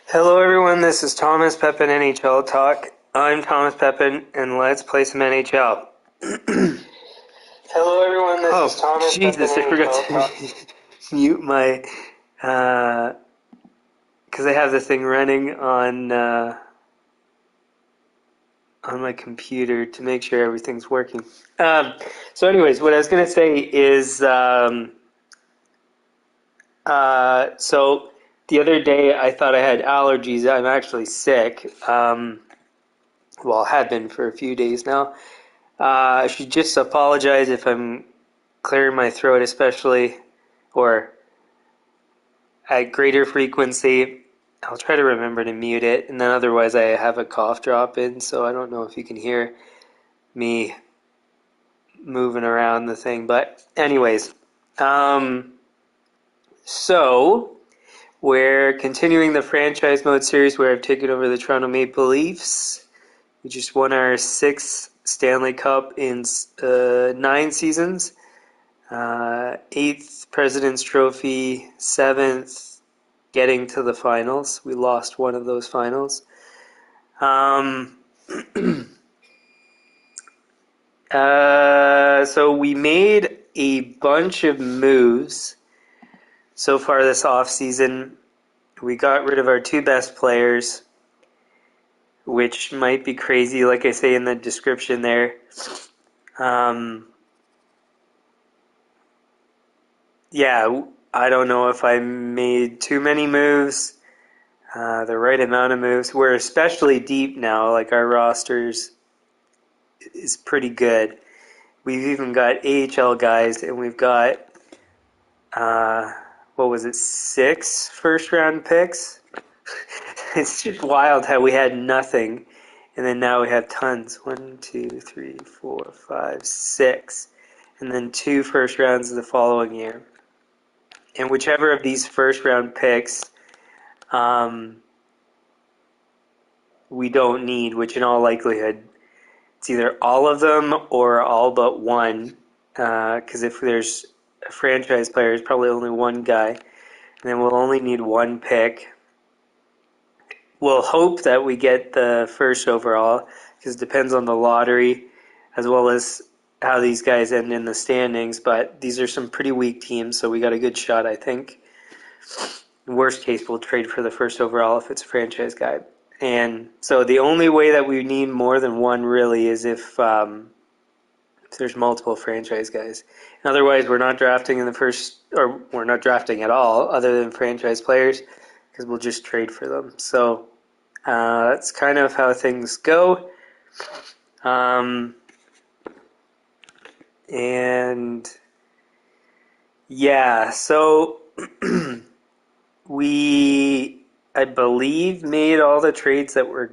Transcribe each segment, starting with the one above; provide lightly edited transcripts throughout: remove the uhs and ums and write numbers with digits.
Hello everyone, this is Thomas Pepin NHL Talk. I'm Thomas Pepin, and let's play some NHL. Hello everyone, this is Thomas Jesus, Pepin, I forgot to mute my, because I have the thing running on my computer to make sure everything's working. So anyways, what I was going to say is, so the other day I thought I had allergies. I'm actually sick. Well, had been for a few days now. I should just apologize if I'm clearing my throat, especially, or at greater frequency. I'll try to remember to mute it, and then otherwise I have a cough drop in, so I don't know if you can hear me moving around the thing. But anyways, so we're continuing the franchise mode series where I've taken over the Toronto Maple Leafs. We just won our 6th Stanley Cup in 9 seasons. 8th President's Trophy, 7th getting to the finals. We lost one of those finals. So we made a bunch of moves so far this offseason. We got rid of our 2 best players, which might be crazy, like I say in the description there. Yeah, I don't know if I made too many moves, the right amount of moves. We're especially deep now, like our rosters is pretty good. We've even got AHL guys, and we've got, what was it, 6 first-round picks? It's just wild how we had nothing, and then now we have tons. 1, 2, 3, 4, 5, 6. And then 2 first rounds the following year. And whichever of these first round picks we don't need, which in all likelihood it's either all of them or all but one, because if there's a franchise player, it's probably only one guy, and then we'll only need 1 pick. We'll hope that we get the first overall, because it depends on the lottery as well as how these guys end in the standings, but these are some pretty weak teams, so we got a good shot, I think. In worst case, we'll trade for the first overall if it's a franchise guy. And so the only way that we need more than one really is if there's multiple franchise guys. And otherwise, we're not drafting in the first, or we're not drafting at all other than franchise players, because we'll just trade for them. So that's kind of how things go. And yeah, so we, I believe, made all the trades that we're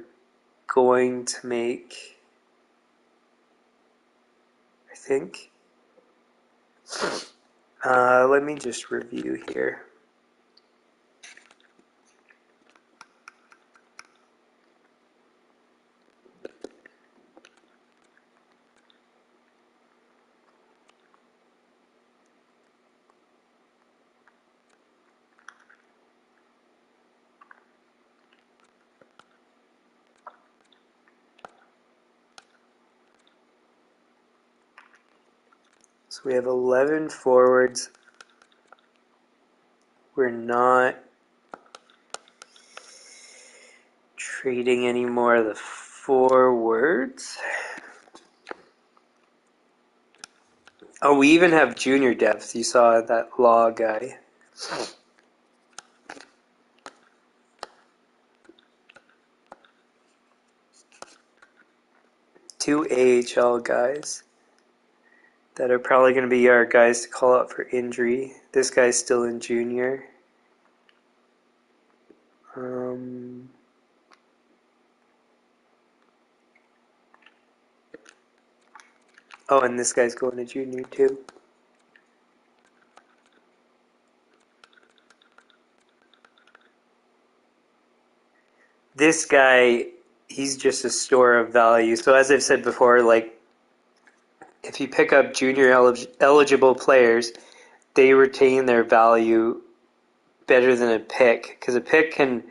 going to make. I think. Let me just review here. So we have 11 forwards. We're not trading any more of the forwards. Oh, we even have junior depth. You saw that Law guy. Two AHL guys that are probably going to be our guys to call out for injury. This guy's still in junior. Oh, and this guy's going to junior too. This guy, he's just a store of value. So as I've said before, like, if you pick up junior eligible players, they retain their value better than a pick, because a pick can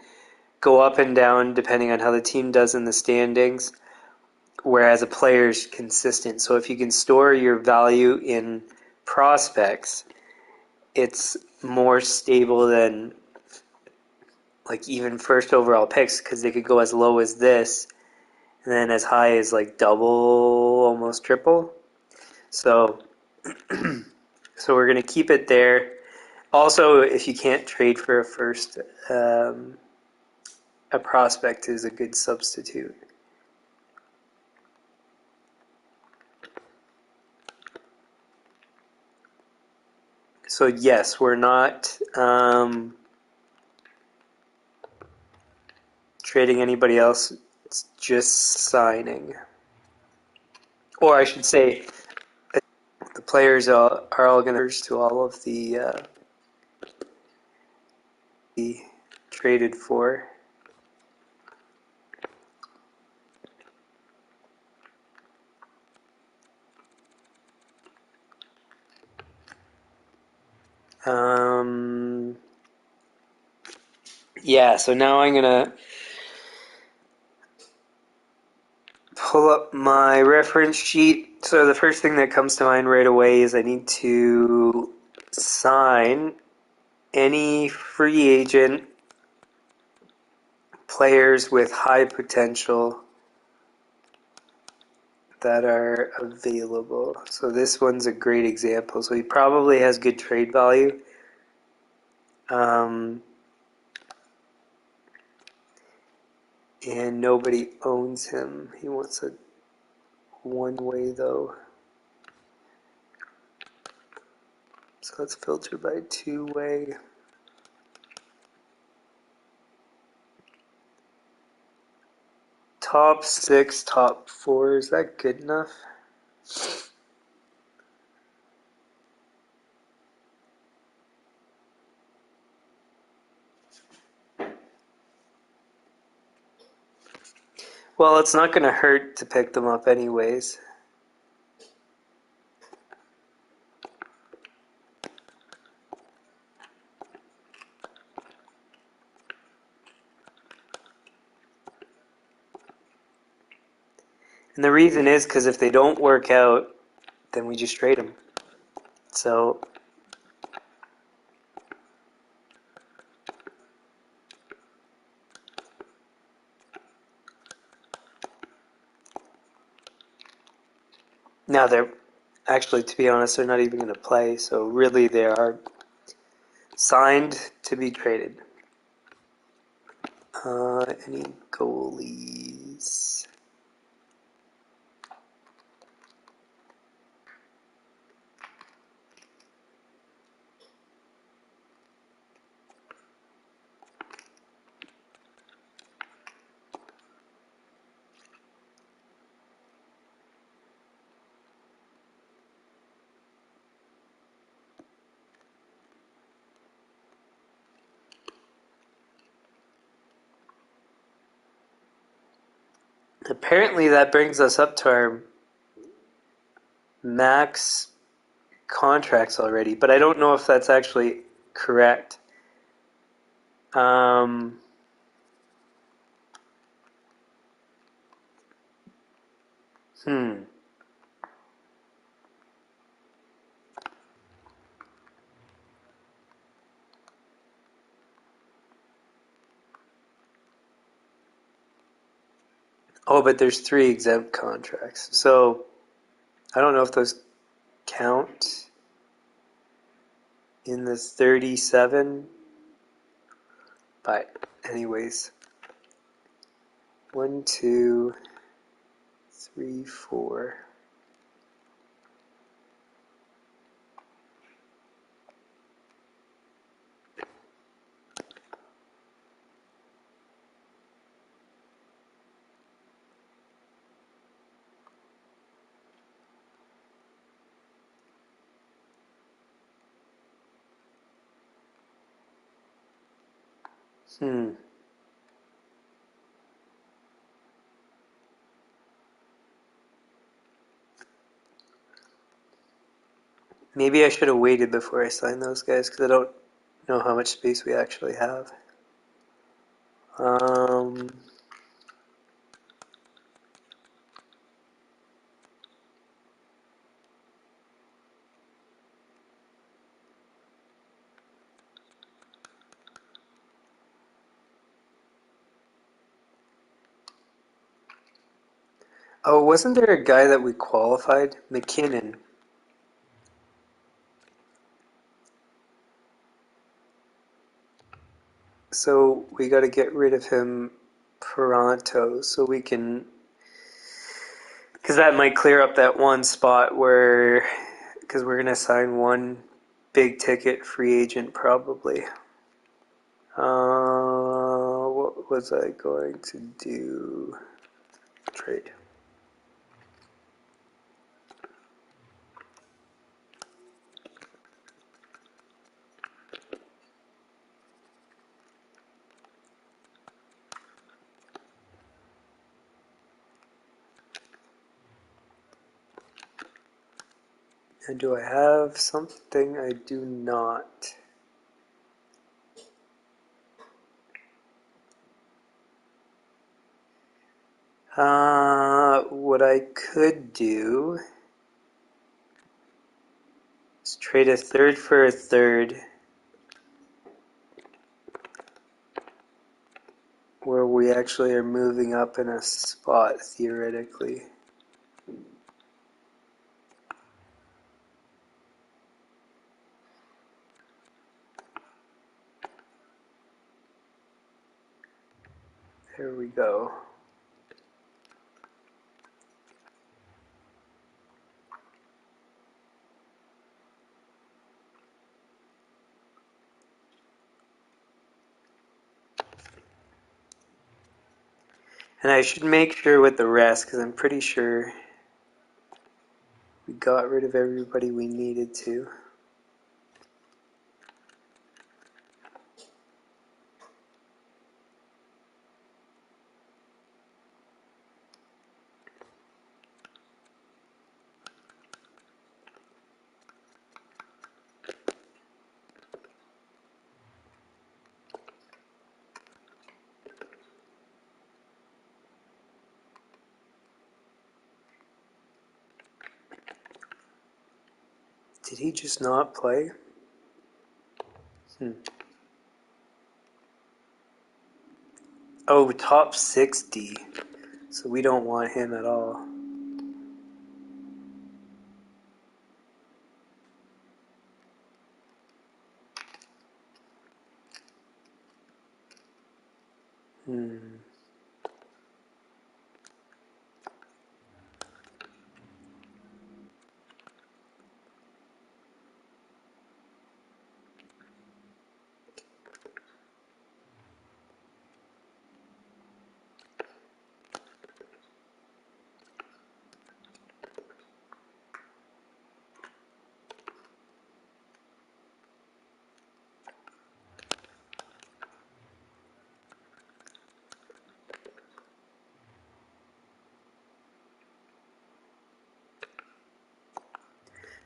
go up and down depending on how the team does in the standings, whereas a player's consistent. So if you can store your value in prospects, it's more stable than like even first overall picks, because they could go as low as this and then as high as like double, almost triple. So so we're going to keep it there. Also, if you can't trade for a first, a prospect is a good substitute. So yes, we're not trading anybody else. It's just signing. Or I should say, the players are all going to all of the traded for. Yeah, so now I'm going to pull up my reference sheet. So the first thing that comes to mind right away is I need to sign any free agent players with high potential that are available. So this one's a great example. So he probably has good trade value. And nobody owns him. He wants a one-way though. So let's filter by two-way. Top 6, top 4, is that good enough? Well, it's not going to hurt to pick them up anyways. And the reason is because if they don't work out, then we just trade them. So now they're actually, to be honest, they're not even going to play. So really, they are signed to be traded. Any goalies? Apparently, that brings us up to our max contracts already, but I don't know if that's actually correct. Um, hmm. Oh, but there's 3 exempt contracts. So I don't know if those count in the 37. But anyways, 1, 2, 3, 4. Maybe I should have waited before I signed those guys because I don't know how much space we actually have. Um, oh, wasn't there a guy that we qualified? McKinnon. So we got to get rid of him pronto so we can, because that might clear up that one spot where, because we're going to sign one big ticket free agent probably. What was I going to do? Trade. And do I have something? I do not. What I could do is trade a third for a third, where we actually are moving up in a spot theoretically. There we go. And I should make sure with the rest, because I'm pretty sure we got rid of everybody we needed to. Did he just not play? Oh, top 60. So we don't want him at all.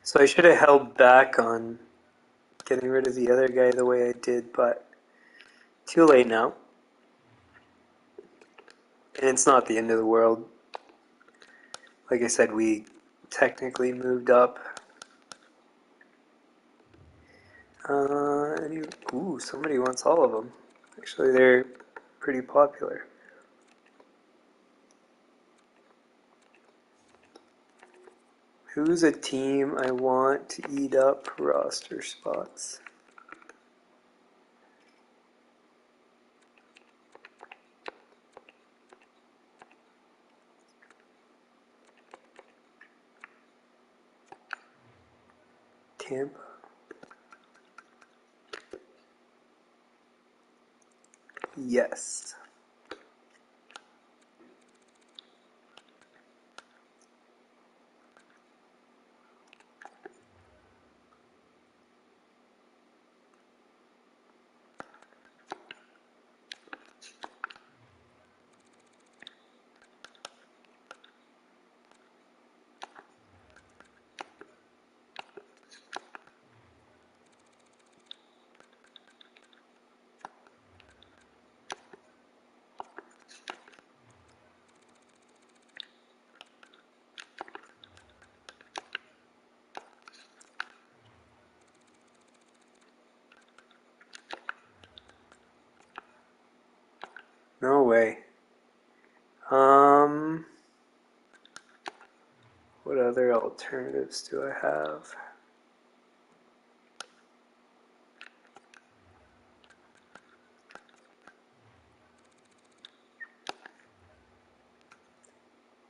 So I should have held back on getting rid of the other guy the way I did, but too late now. And it's not the end of the world. Like I said, we technically moved up. Ooh, somebody wants all of them. Actually, they're pretty popular. Who's a team I want to eat up roster spots? Tampa. Yes. What other alternatives do I have?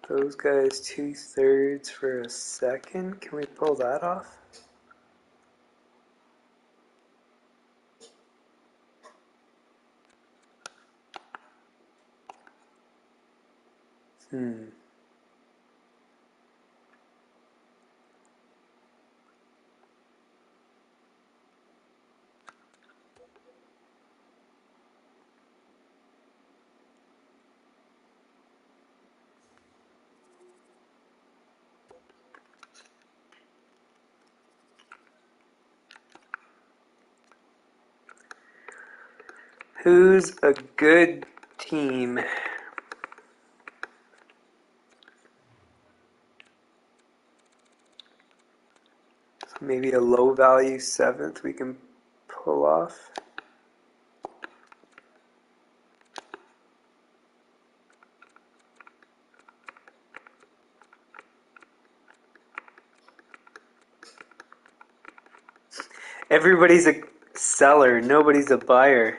Those guys 2/3 for a second. Can we pull that off? Who's a good team? Maybe a low value 7th we can pull off. Everybody's a seller, nobody's a buyer.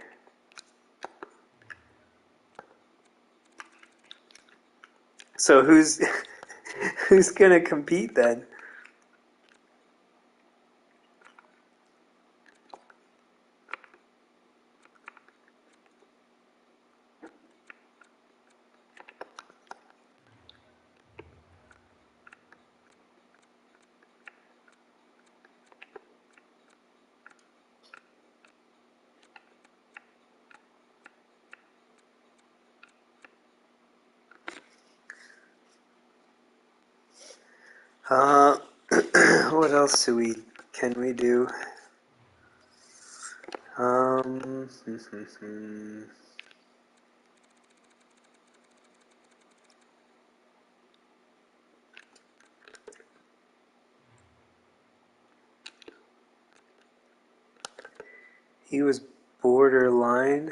So who's who's gonna compete then? What else can we do? Um, he was borderline.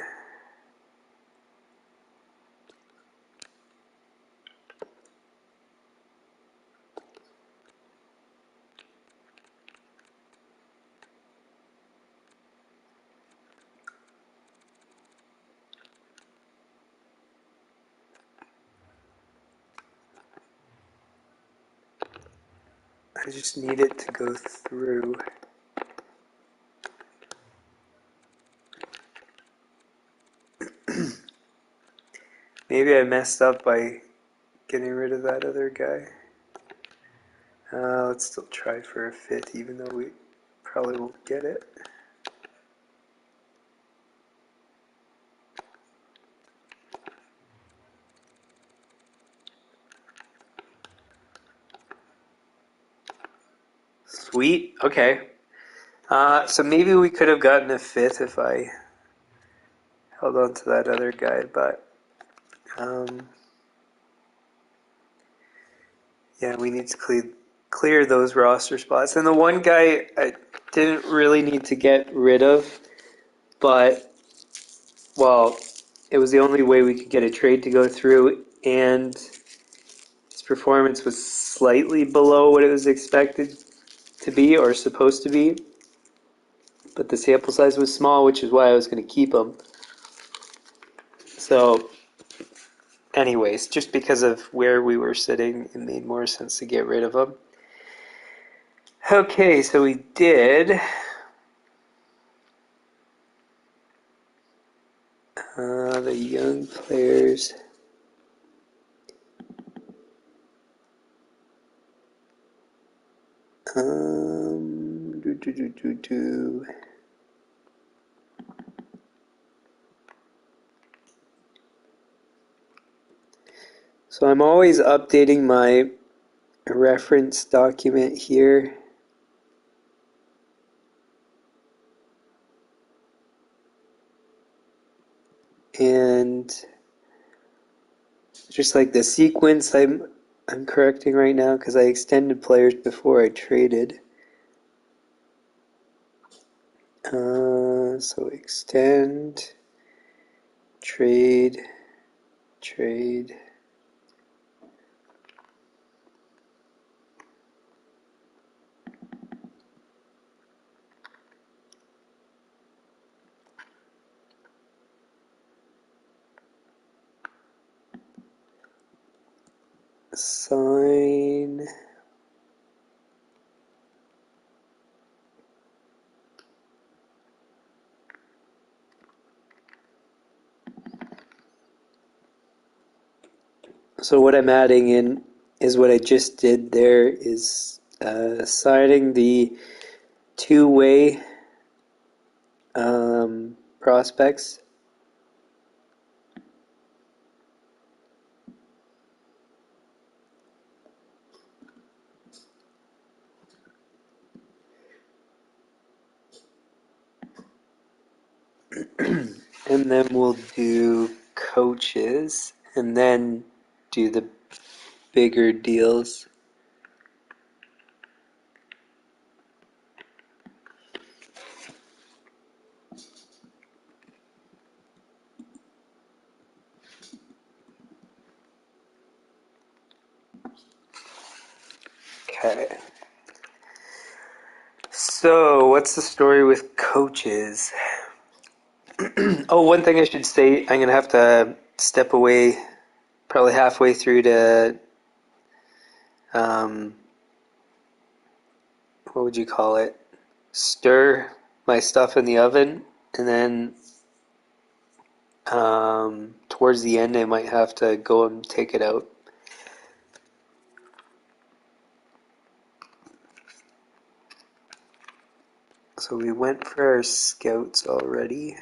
I just need it to go through. Maybe I messed up by getting rid of that other guy. Let's still try for a 5th, even though we probably won't get it. Sweet. Okay. So maybe we could have gotten a 5th if I held on to that other guy, but yeah, we need to clear those roster spots. And the one guy I didn't really need to get rid of, but, well, it was the only way we could get a trade to go through, and his performance was slightly below what it was expected to be or supposed to be. But the sample size was small, which is why I was going to keep him. So, anyways, just because of where we were sitting, it made more sense to get rid of him. Okay, so we did the young players. So I'm always updating my reference document here. And just like the sequence I'm correcting right now because I extended players before I traded. So extend, trade. Sign. So what I'm adding in is what I just did there is signing the two-way prospects. And then we'll do coaches and then do the bigger deals. Okay. So, what's the story with coaches? Oh, one thing I should say, I'm going to have to step away probably halfway through to, um, what would you call it? Stir my stuff in the oven, and then towards the end, I might have to go and take it out. So we went for our scouts already.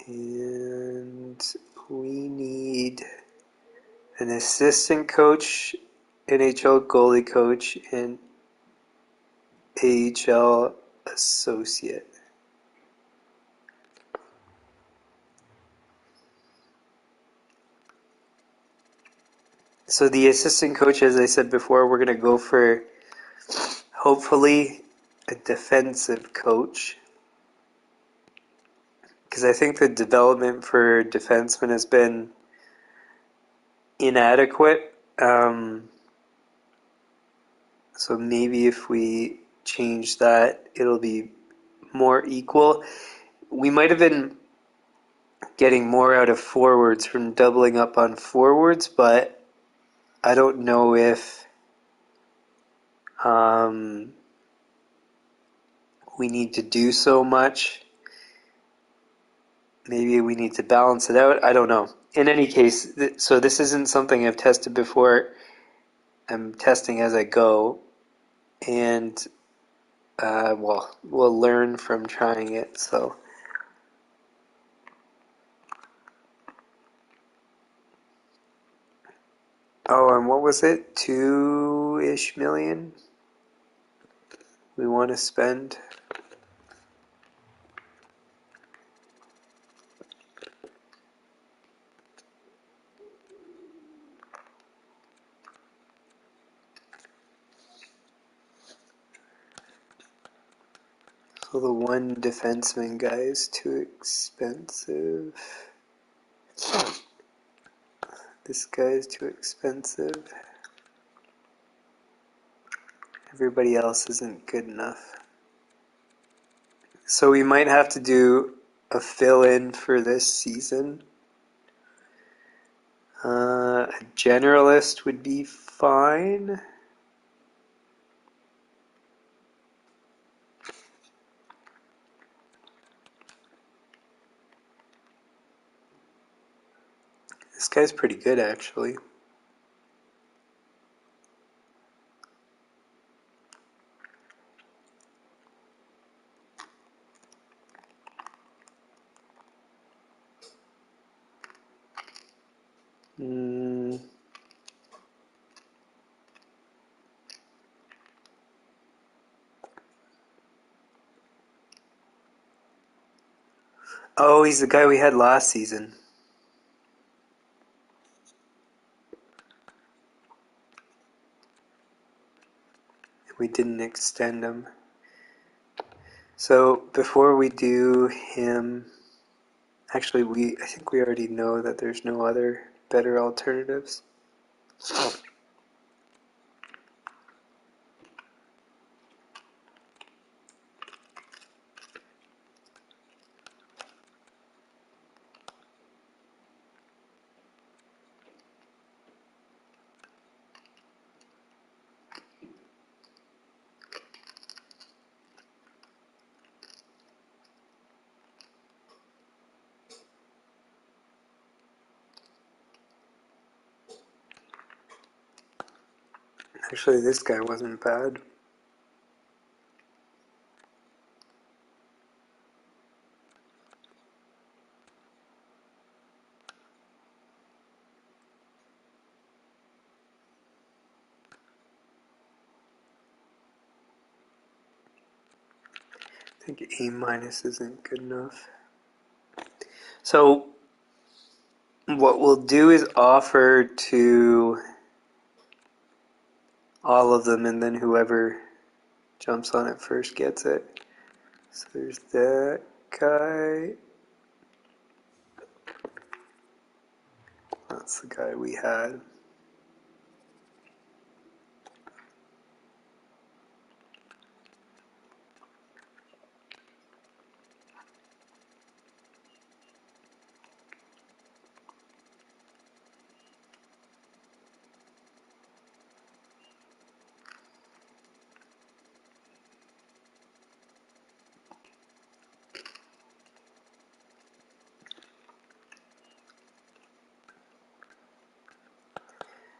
And we need an assistant coach, NHL goalie coach, and AHL associate. So the assistant coach, as I said before, we're going to go for hopefully a defensive coach. Because I think the development for defensemen has been inadequate. So maybe if we change that, it'll be more equal. We might have been getting more out of forwards from doubling up on forwards, but I don't know if we need to do so much. Maybe we need to balance it out. I don't know. In any case, so this isn't something I've tested before. I'm testing as I go, and well, we'll learn from trying it. So, oh, and what was it? 2-ish million we want to spend. So the one defenseman guy is too expensive. This guy is too expensive. Everybody else isn't good enough. So we might have to do a fill-in for this season. A generalist would be fine. This guy's pretty good, actually. Oh, he's the guy we had last season. We didn't extend him. So before we do him, actually, I think we already know that there's no other better alternatives. Actually, this guy wasn't bad. I think A minus isn't good enough. So what we'll do is offer to all of them, and then whoever jumps on it first gets it. So there's that guy. That's the guy we had.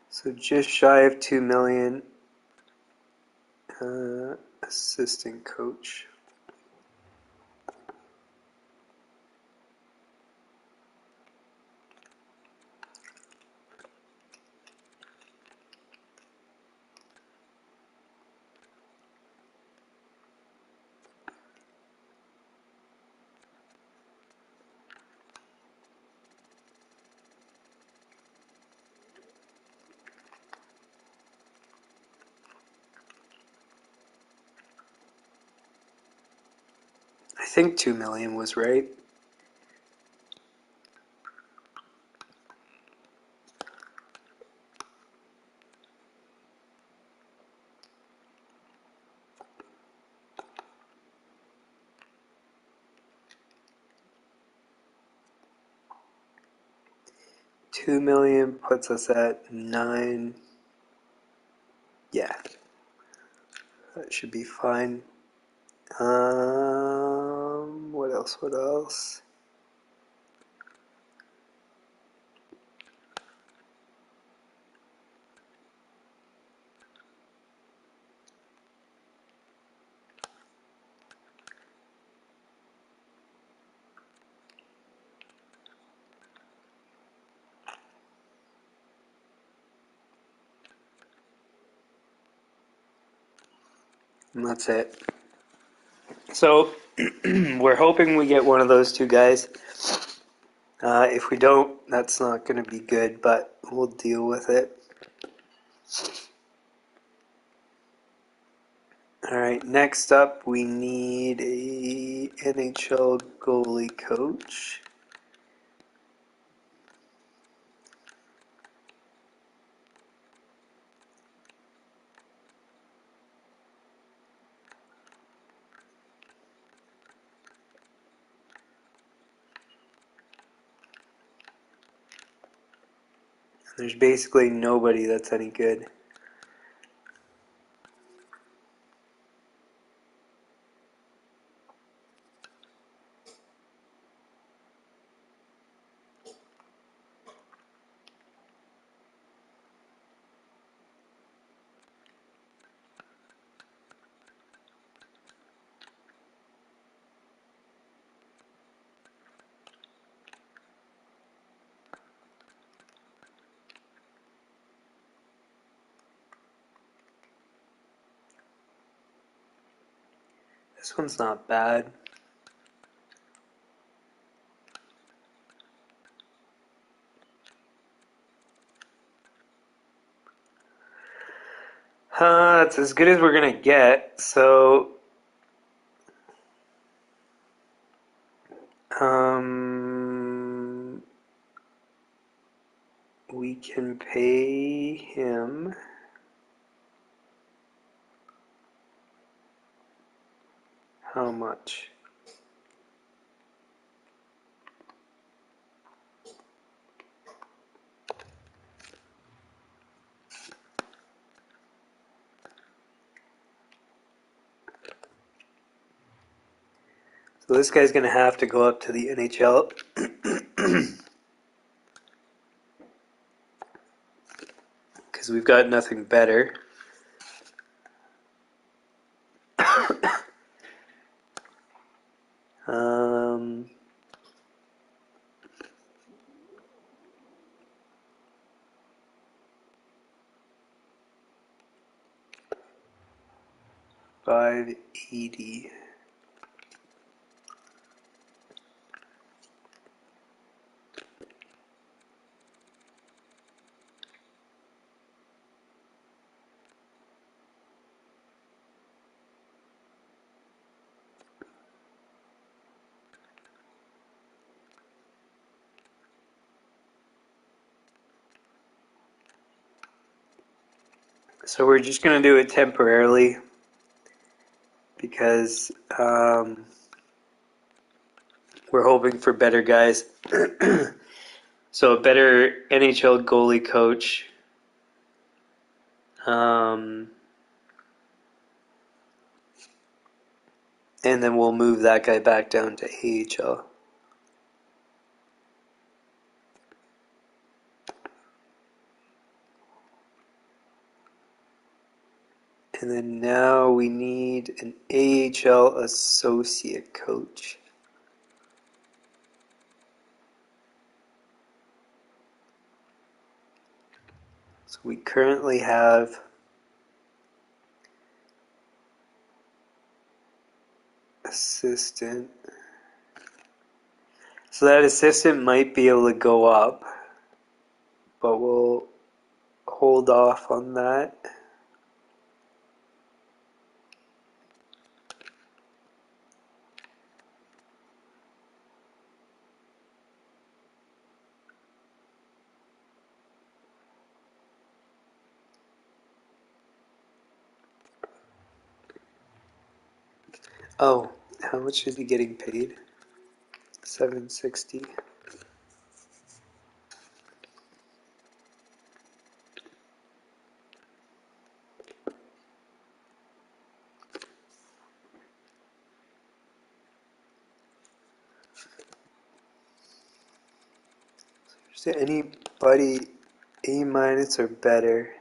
So just shy of 2 million. Assistant coach. I think 2 million was right. $2 million puts us at 9. Yeah, that should be fine. What else? What else? And that's it. So we're hoping we get one of those two guys. If we don't, that's not going to be good, but we'll deal with it. All right, next up, we need a NHL goalie coach. There's basically nobody that's any good. This one's not bad. It's as good as we're gonna get. So, we can pay him. How much? So this guy's gonna have to go up to the NHL. Because we've got nothing better. 580. So we're just going to do it temporarily because we're hoping for better guys. So a better NHL goalie coach. And then we'll move that guy back down to AHL. And then now we need an AHL associate coach. So we currently have assistant. So that assistant might be able to go up, but we'll hold off on that. Oh, how much is he getting paid? $760. Is there anybody A minus or better?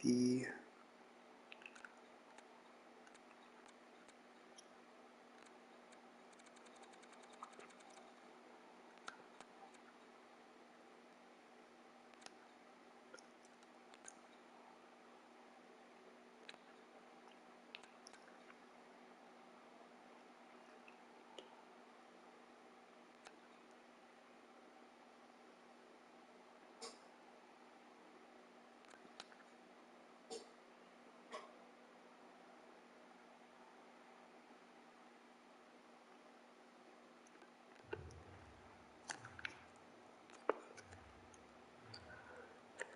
B.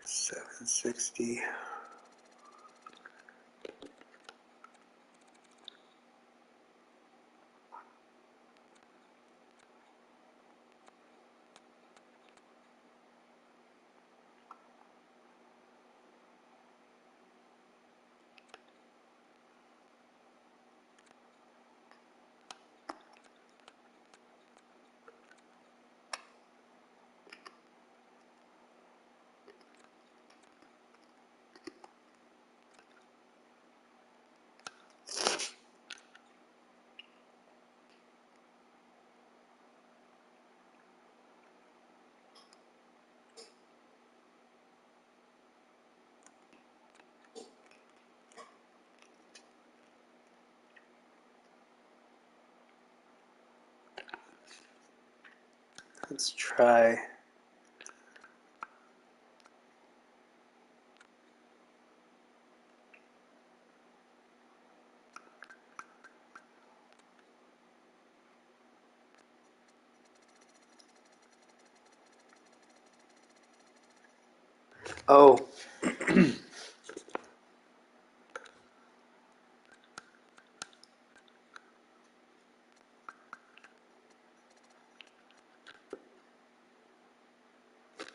$760. Let's try. Oh,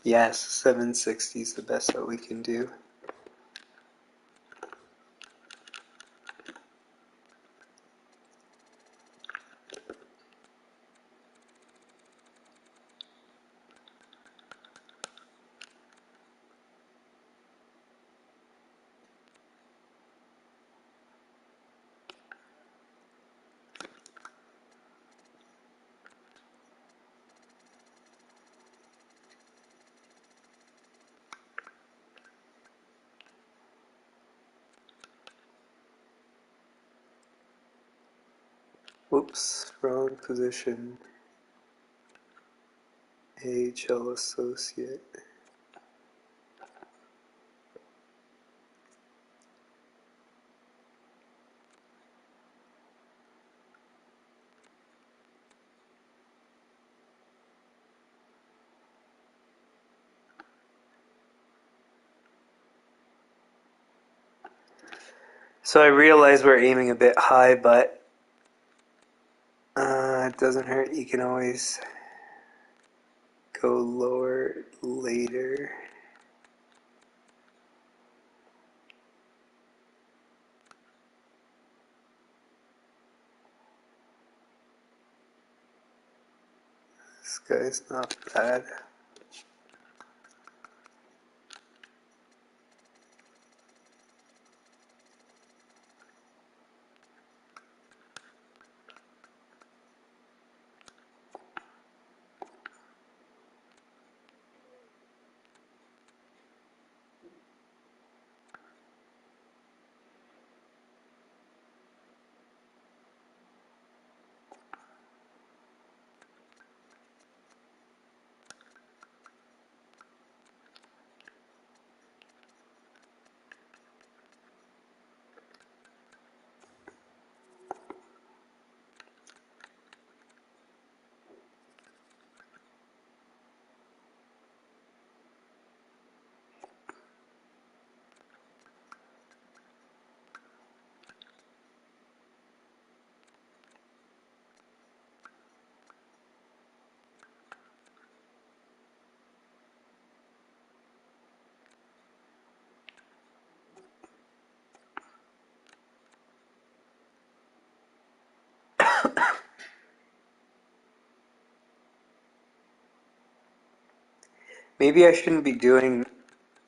yes, 760 is the best that we can do. Whoops, wrong position. AHL associate. So I realize we're aiming a bit high, but it doesn't hurt. You can always go lower later. This guy's not bad. Maybe I shouldn't be doing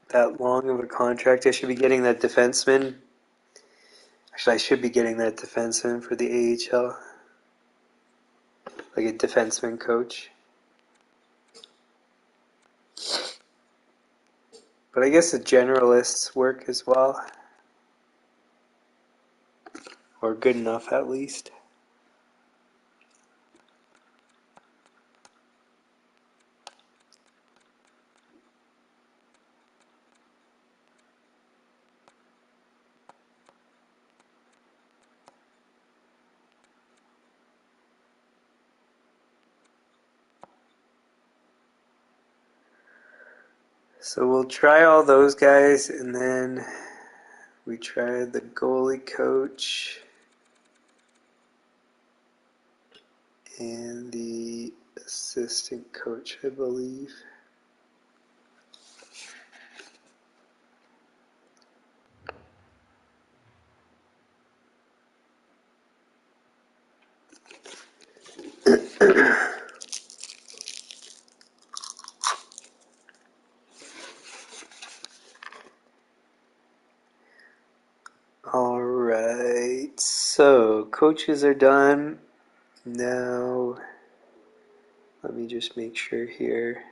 that long of a contract. I should be getting that defenseman. Actually, I should be getting that defenseman for the AHL. Like a defenseman coach. But I guess the generalists work as well. Or good enough at least. So we'll try all those guys, and then we try the goalie coach and the assistant coach, I believe. Alright, so coaches are done. Now, let me just make sure here.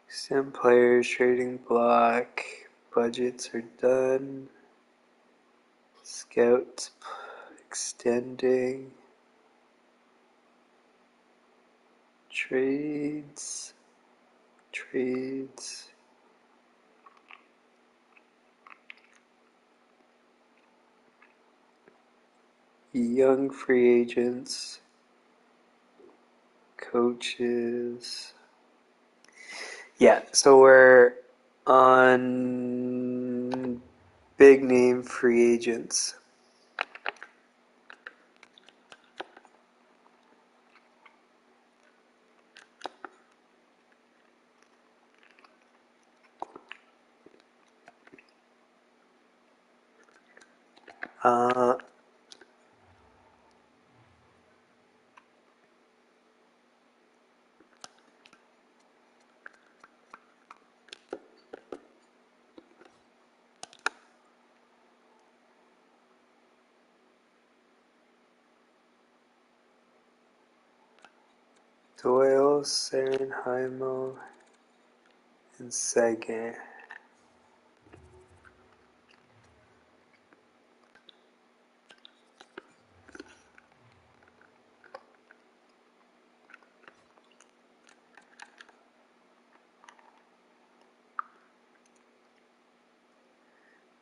Extend players, trading block, budgets are done. Scouts extending. Trades. Young free agents. Coaches. Yeah, so we're on big name free agents. Doyle, Sarenheimo, and Seguin.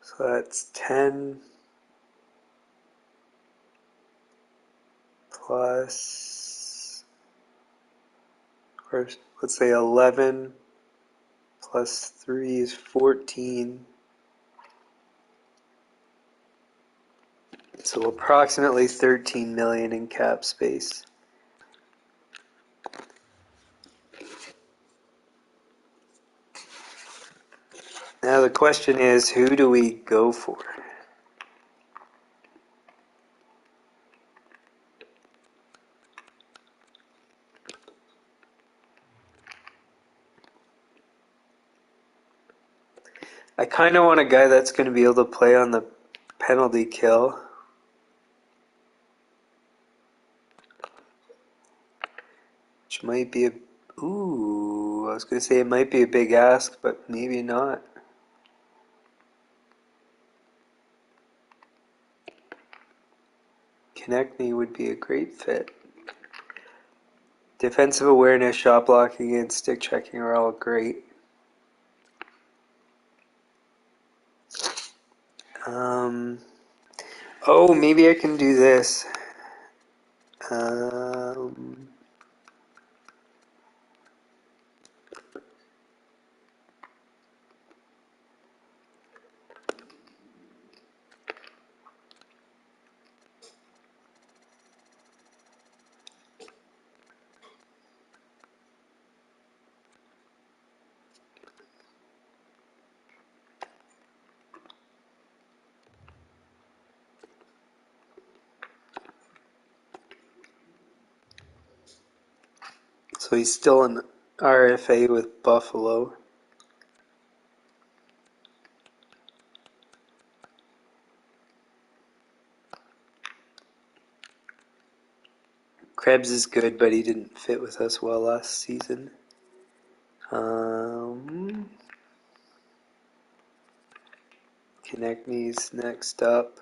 So that's 10 plus, or let's say 11 plus 3 is 14. So approximately 13 million in cap space. Now the question is, who do we go for? I kind of want a guy that's going to be able to play on the penalty kill. Which might be a... Ooh, I was going to say it might be a big ask, but maybe not. Konechny would be a great fit. Defensive awareness, shot blocking, and stick checking are all great. Oh, maybe I can do this. So he's still an RFA with Buffalo. Krebs is good, but he didn't fit with us well last season. Konechny's next up.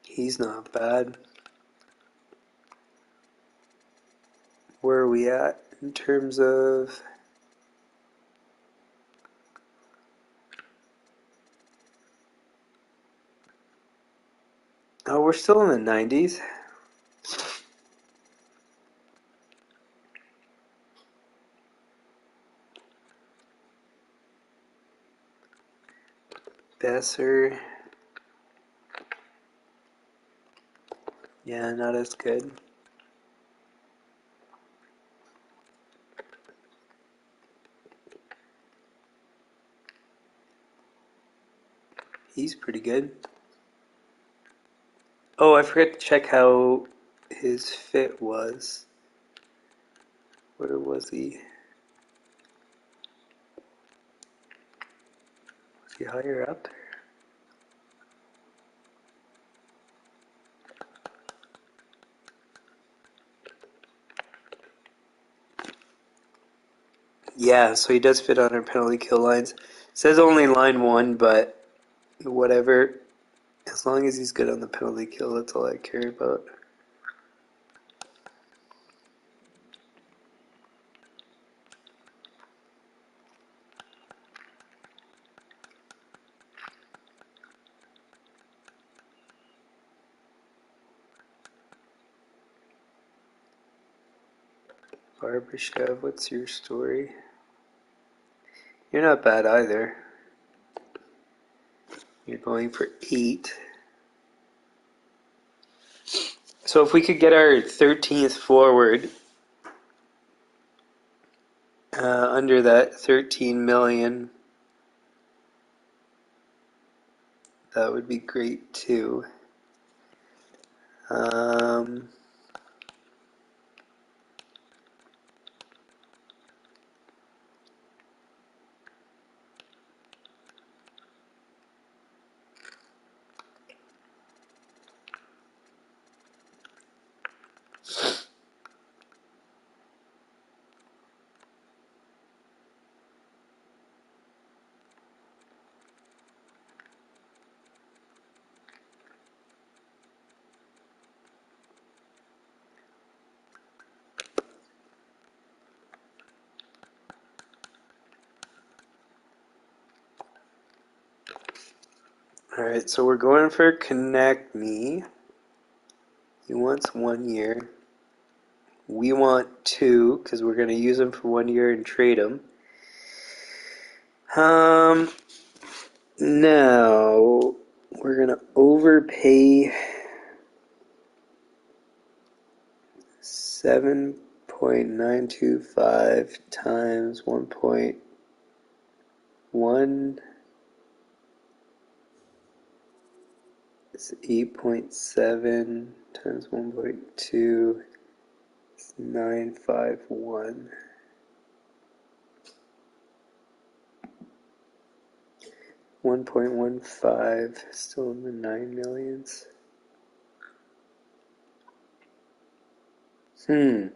He's not bad. Where are we at in terms of... Oh, we're still in the 90s. Besser. Yeah, not as good. He's pretty good. Oh, I forgot to check how his fit was. Where was he? Was he higher up there? Yeah, so he does fit on our penalty kill lines. It says only line 1, but whatever. As long as he's good on the penalty kill, that's all I care about. Barbashev, what's your story? You're not bad either. You're going for 8. So if we could get our 13th forward under that 13 million, that would be great too. Um, all right, so we're going for Connect Me. He wants 1 year. We want 2 because we're going to use them for 1 year and trade them. Now we're going to overpay 7.925 times 1.1 is 8.7 times 1.2 is 951. 1.15 still in the 9 millions. All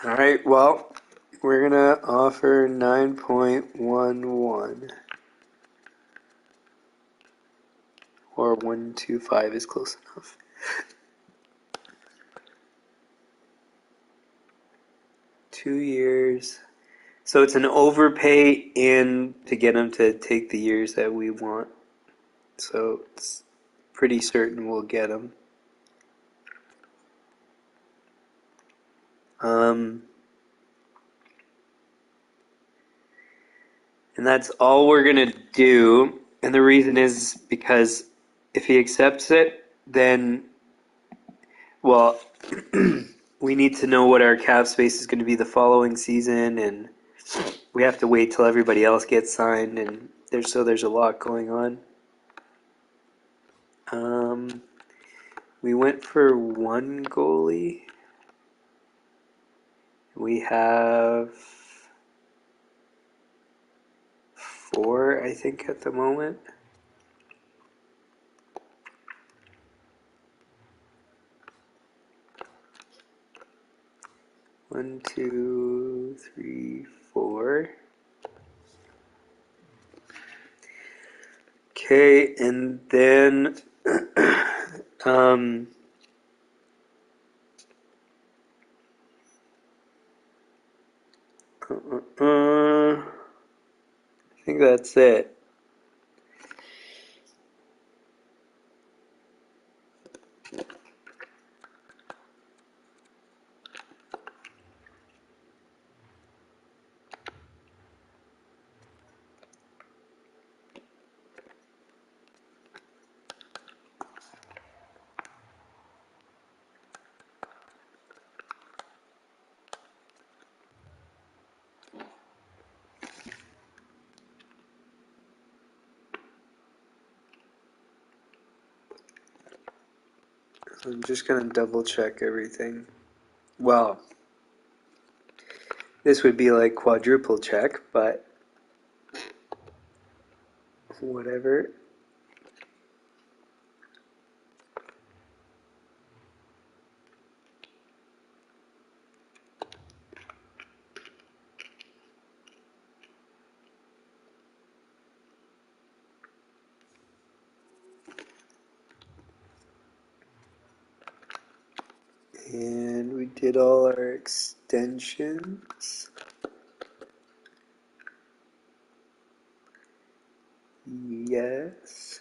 right, well, we're going to offer 9.11. Or 125 is close enough. 2 years. So it's an overpay in to get them to take the years that we want. So it's pretty certain we'll get them. And that's all we're going to do. And the reason is because if he accepts it, then, well, we need to know what our cap space is going to be the following season, and we have to wait till everybody else gets signed, and there's a lot going on. We went for 1 goalie. We have 4, I think, at the moment. 1, 2, 3, 4. Okay, and then I think that's it. I'm just going to double check everything. Well, this would be like quadruple check, but whatever. And we did all our extensions. Yes.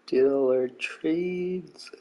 Did all our trades.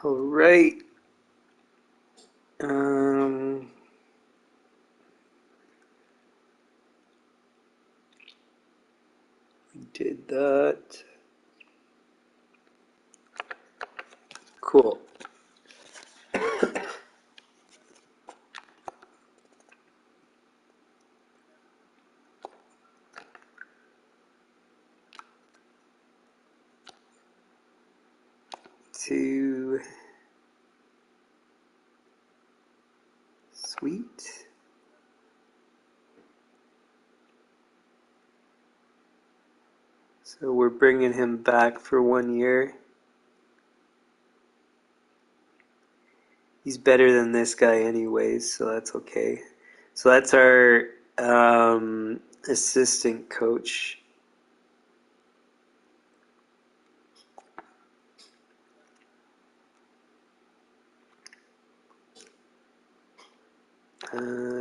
All right. We did that. Cool. To Sweet. So we're bringing him back for 1 year. He's better than this guy anyways, so that's okay. So that's our assistant coach.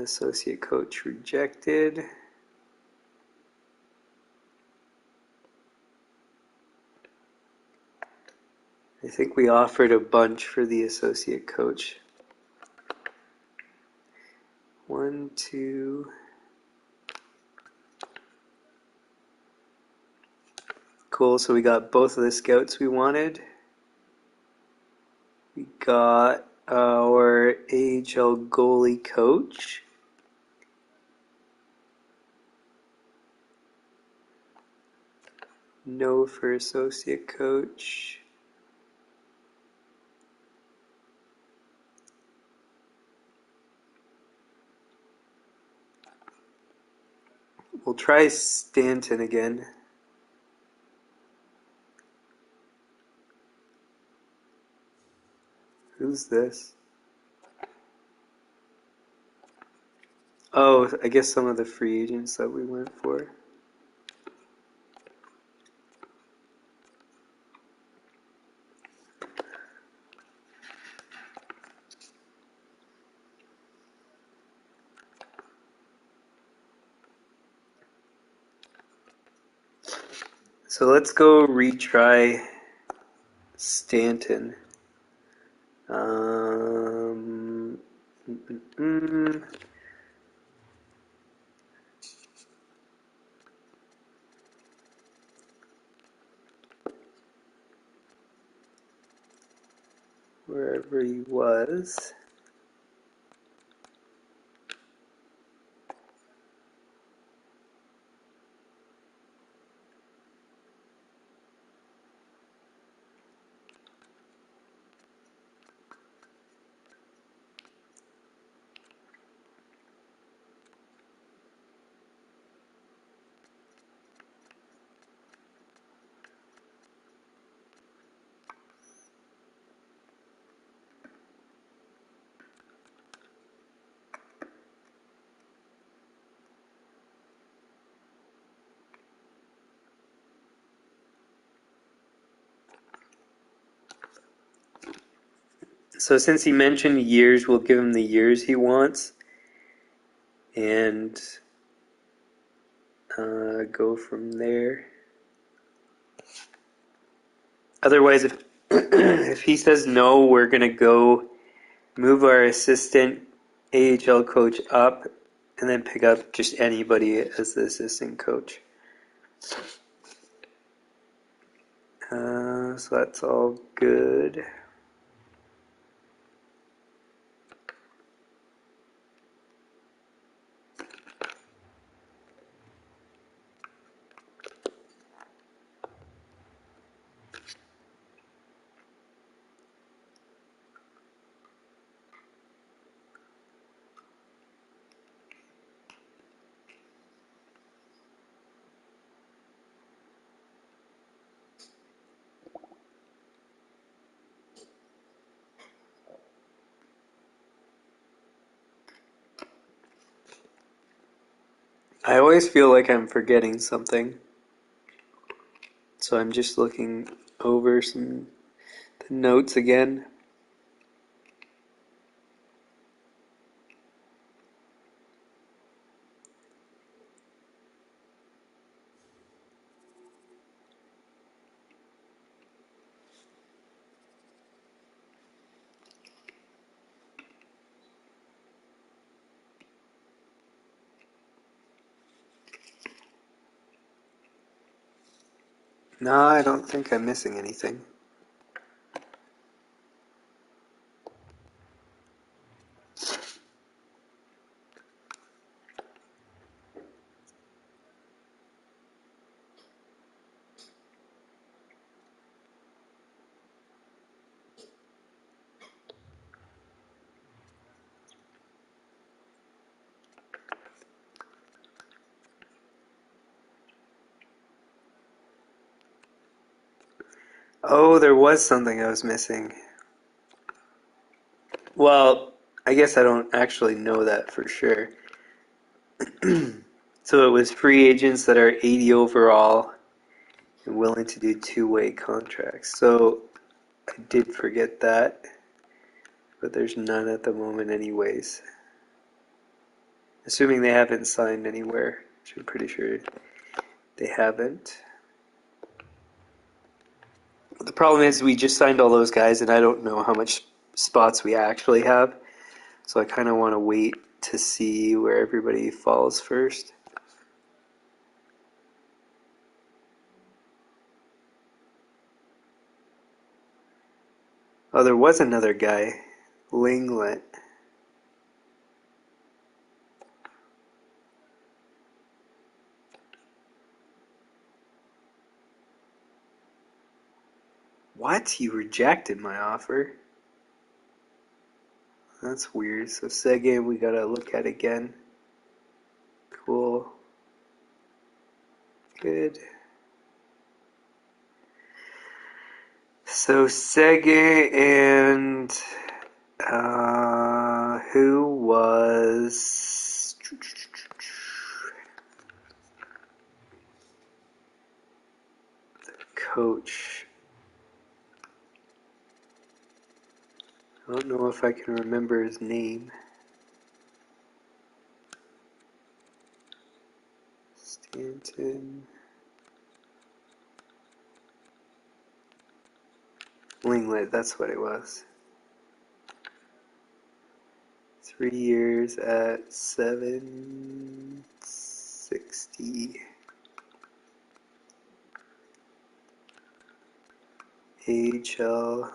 Associate coach rejected. I think we offered a bunch for the associate coach. 1, 2. Cool, so we got both of the scouts we wanted. We got our AHL goalie coach. No for associate coach. We'll try Stanton again. Who's this? Oh, I guess some of the free agents that we went for. So let's go retry Stanton. Wherever he was. So since he mentioned years, we'll give him the years he wants. And go from there. Otherwise, if if he says no, we're gonna go move our assistant AHL coach up, and then pick up just anybody as the assistant coach. So that's all good. I always feel like I'm forgetting something, so I'm just looking over the notes again. No, I don't think I'm missing anything. Oh, there was something I was missing. Well, I guess I don't actually know that for sure. So it was free agents that are 80 overall and willing to do two-way contracts. So I did forget that, but there's none at the moment anyways. Assuming they haven't signed anywhere, which I'm pretty sure they haven't. The problem is we just signed all those guys and I don't know how much spots we actually have. So I kind of want to wait to see where everybody falls first. Oh, there was another guy, Linglet. What? He rejected my offer? That's weird. So Seguin, we gotta look at again. Cool. Good. So Sege and who was coach? I don't know if I can remember his name. Stanton. Linglet, that's what it was. 3 years at 760. AHL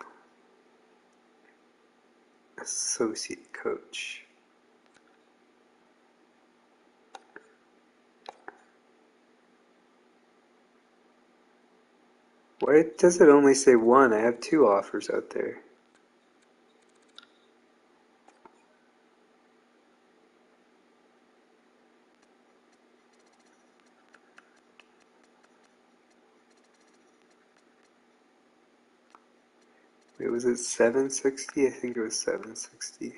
associate coach. Why does it only say one? I have two offers out there. Wait, was it 760? I think it was 760.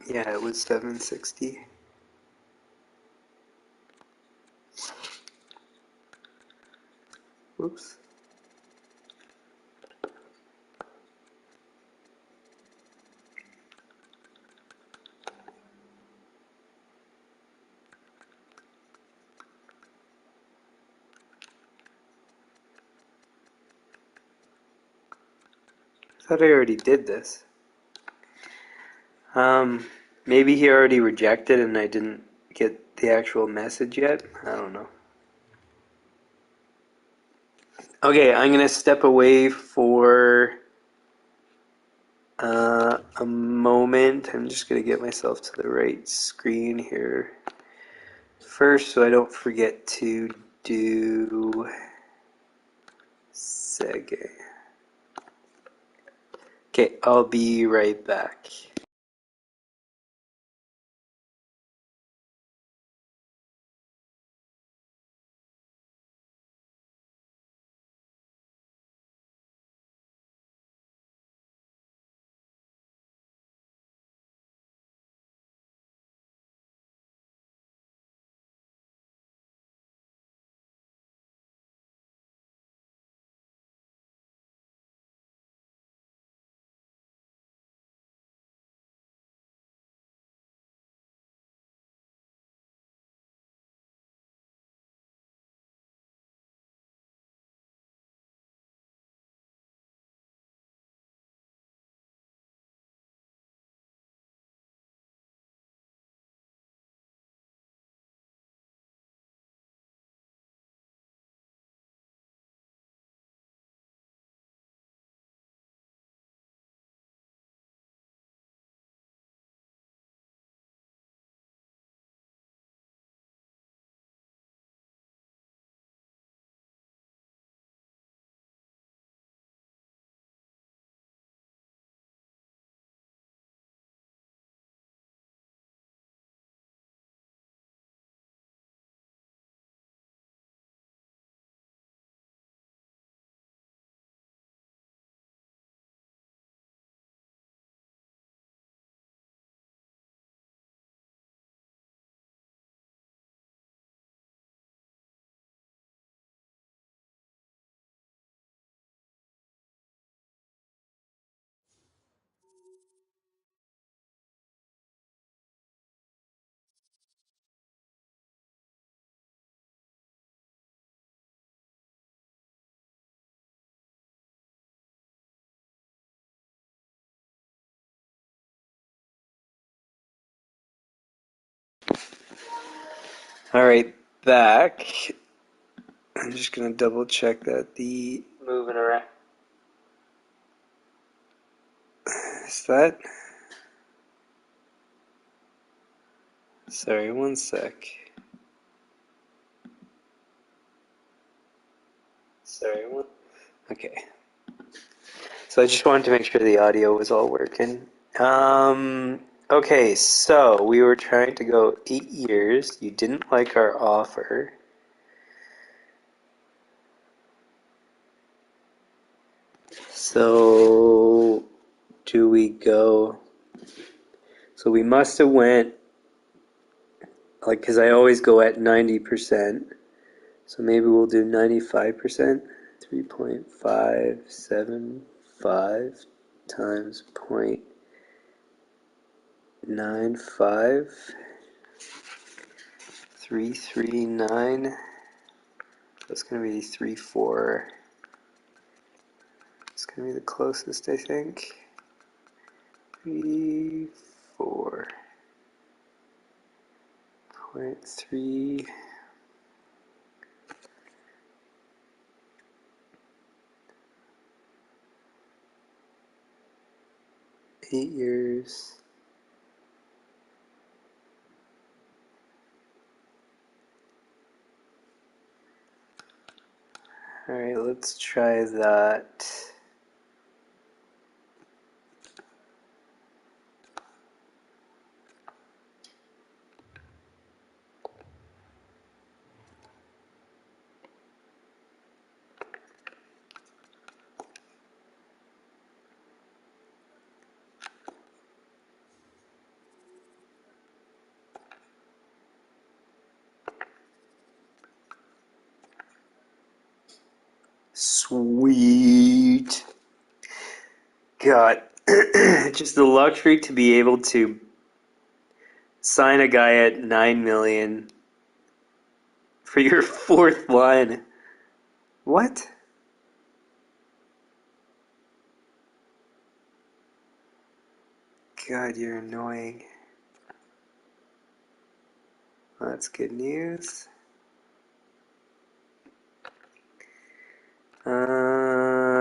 Yeah, it was 760. Whoops. I thought I already did this. Maybe he already rejected and I didn't get the actual message yet. I don't know. Okay, I'm gonna step away for a moment. I'm just gonna get myself to the right screen here first so I don't forget to do Sege. Okay, I'll be right back. All right, back. I'm just gonna double check that the moving around. Is that? Sorry, one sec. Sorry, one. Okay. So I just wanted to make sure the audio was all working. Okay, so we were trying to go 8 years. You didn't like our offer. So do we go? So we must have went, like, because I always go at 90%. So maybe we'll do 95%. 3.575 times 0.95. 339. That's going to be 3.4. It's going to be the closest, I think. 3.4.3. Eight years. Alright, let's try that. Sweet. God, just the luxury to be able to sign a guy at 9 million for your fourth line. What? God, you're annoying. Well, that's good news.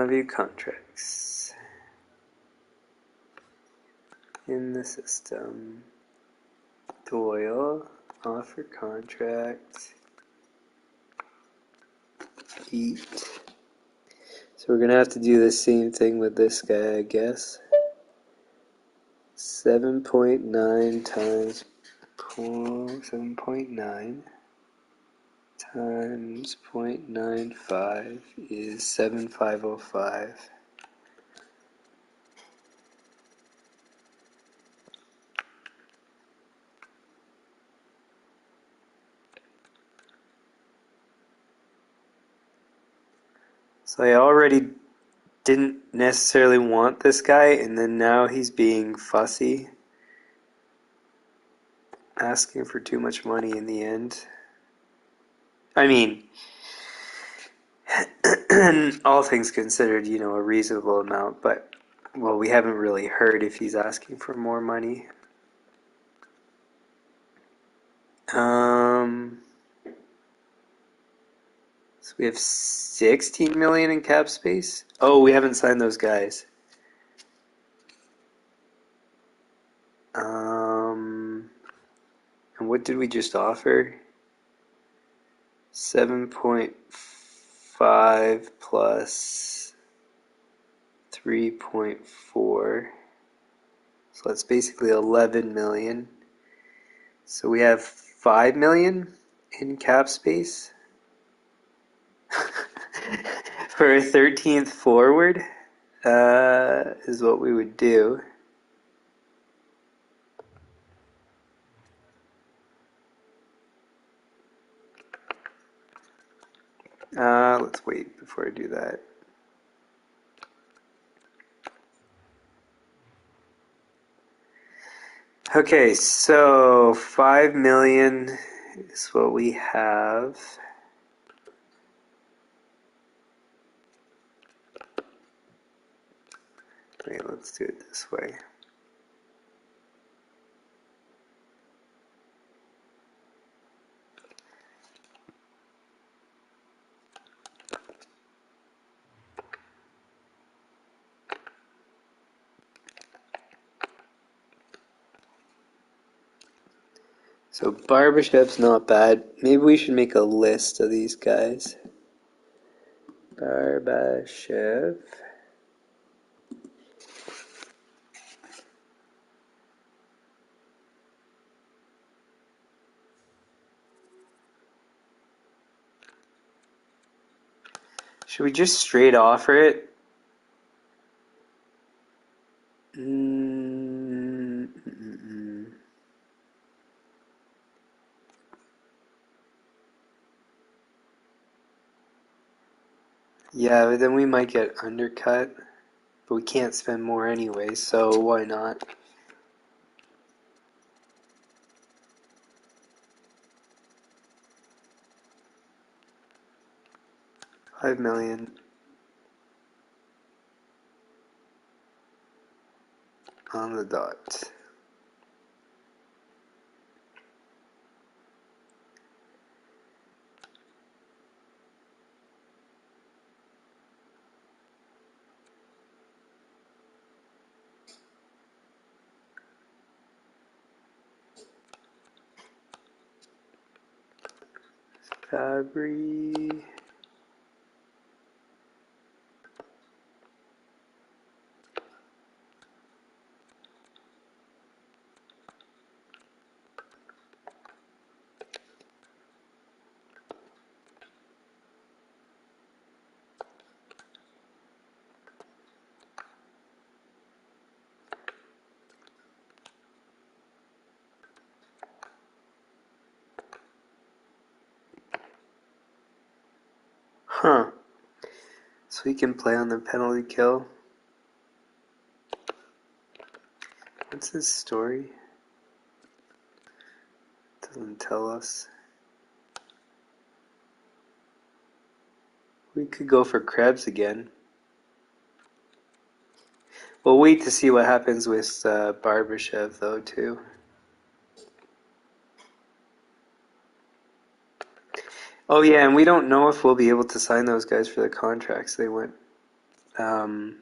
View contracts in the system. Doyle, offer contract. Eat. So we're gonna have to do the same thing with this guy, I guess. 7.9 times 7.9 times 0.95 is 7,505. So I already didn't necessarily want this guy, and then now he's being fussy, asking for too much money in the end. I mean, all things considered, a reasonable amount, but, well, we haven't really heard if he's asking for more money. So we have 16 million in cap space. Oh, we haven't signed those guys. And what did we just offer? 7.5 plus 3.4. So that's basically 11 million. So we have 5 million in cap space for a 13th forward, is what we would do. Let's wait before I do that. Okay, so 5 million is what we have. Wait, let's do it this way. So Barbashev's not bad. Maybe we should make a list of these guys. Barbashev. Should we just straight offer it? Yeah, but then we might get undercut. But we can't spend more anyway, so why not? $5 million on the dot. Fabry. Huh. So he can play on the penalty kill. What's his story? Doesn't tell us. We could go for Krebs again. We'll wait to see what happens with Barbashev, though, too. Oh, yeah, and we don't know if we'll be able to sign those guys for the contracts they went. Because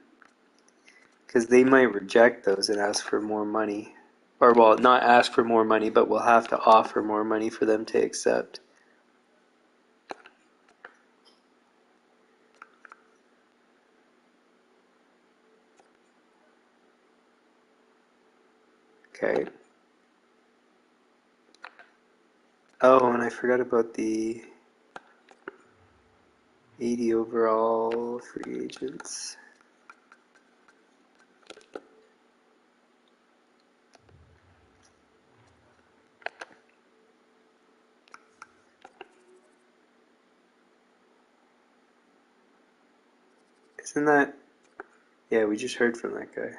they might reject those and ask for more money. Or, well, not ask for more money, but we'll have to offer more money for them to accept. Okay. Oh, and I forgot about the 80 overall free agents. Isn't that... Yeah, we just heard from that guy.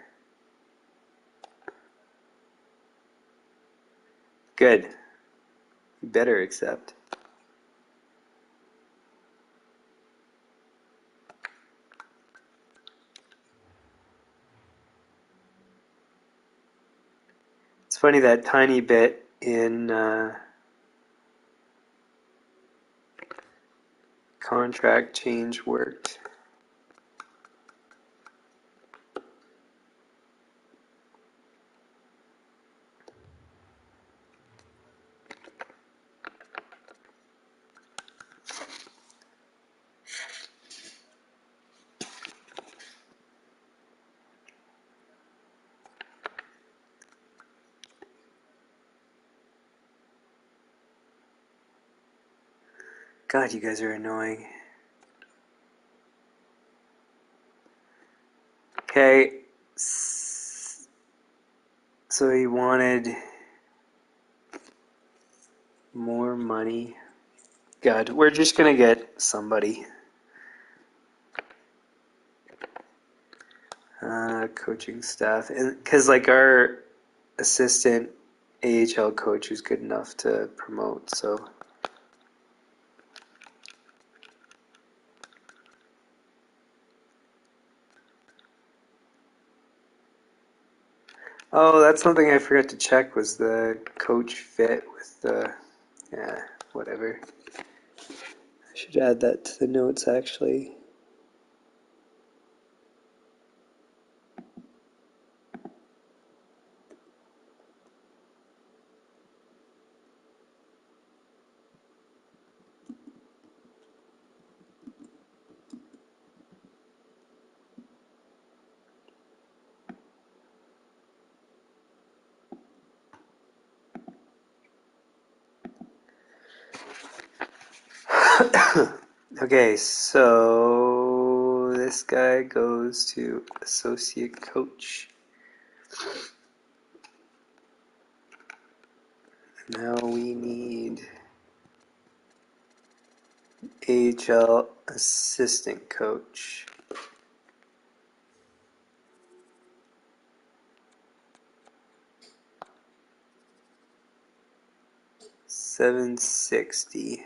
Good. You better accept. It's funny that tiny bit in contract change worked. God, you guys are annoying. Okay. So he wanted more money. God, we're just gonna get somebody. Coaching staff. Because, like, our assistant AHL coach is good enough to promote, so... Oh, that's something I forgot to check, was the coach fit with the... Yeah, whatever. I should add that to the notes, actually. Okay, so this guy goes to associate coach. Now we need AHL assistant coach. $760.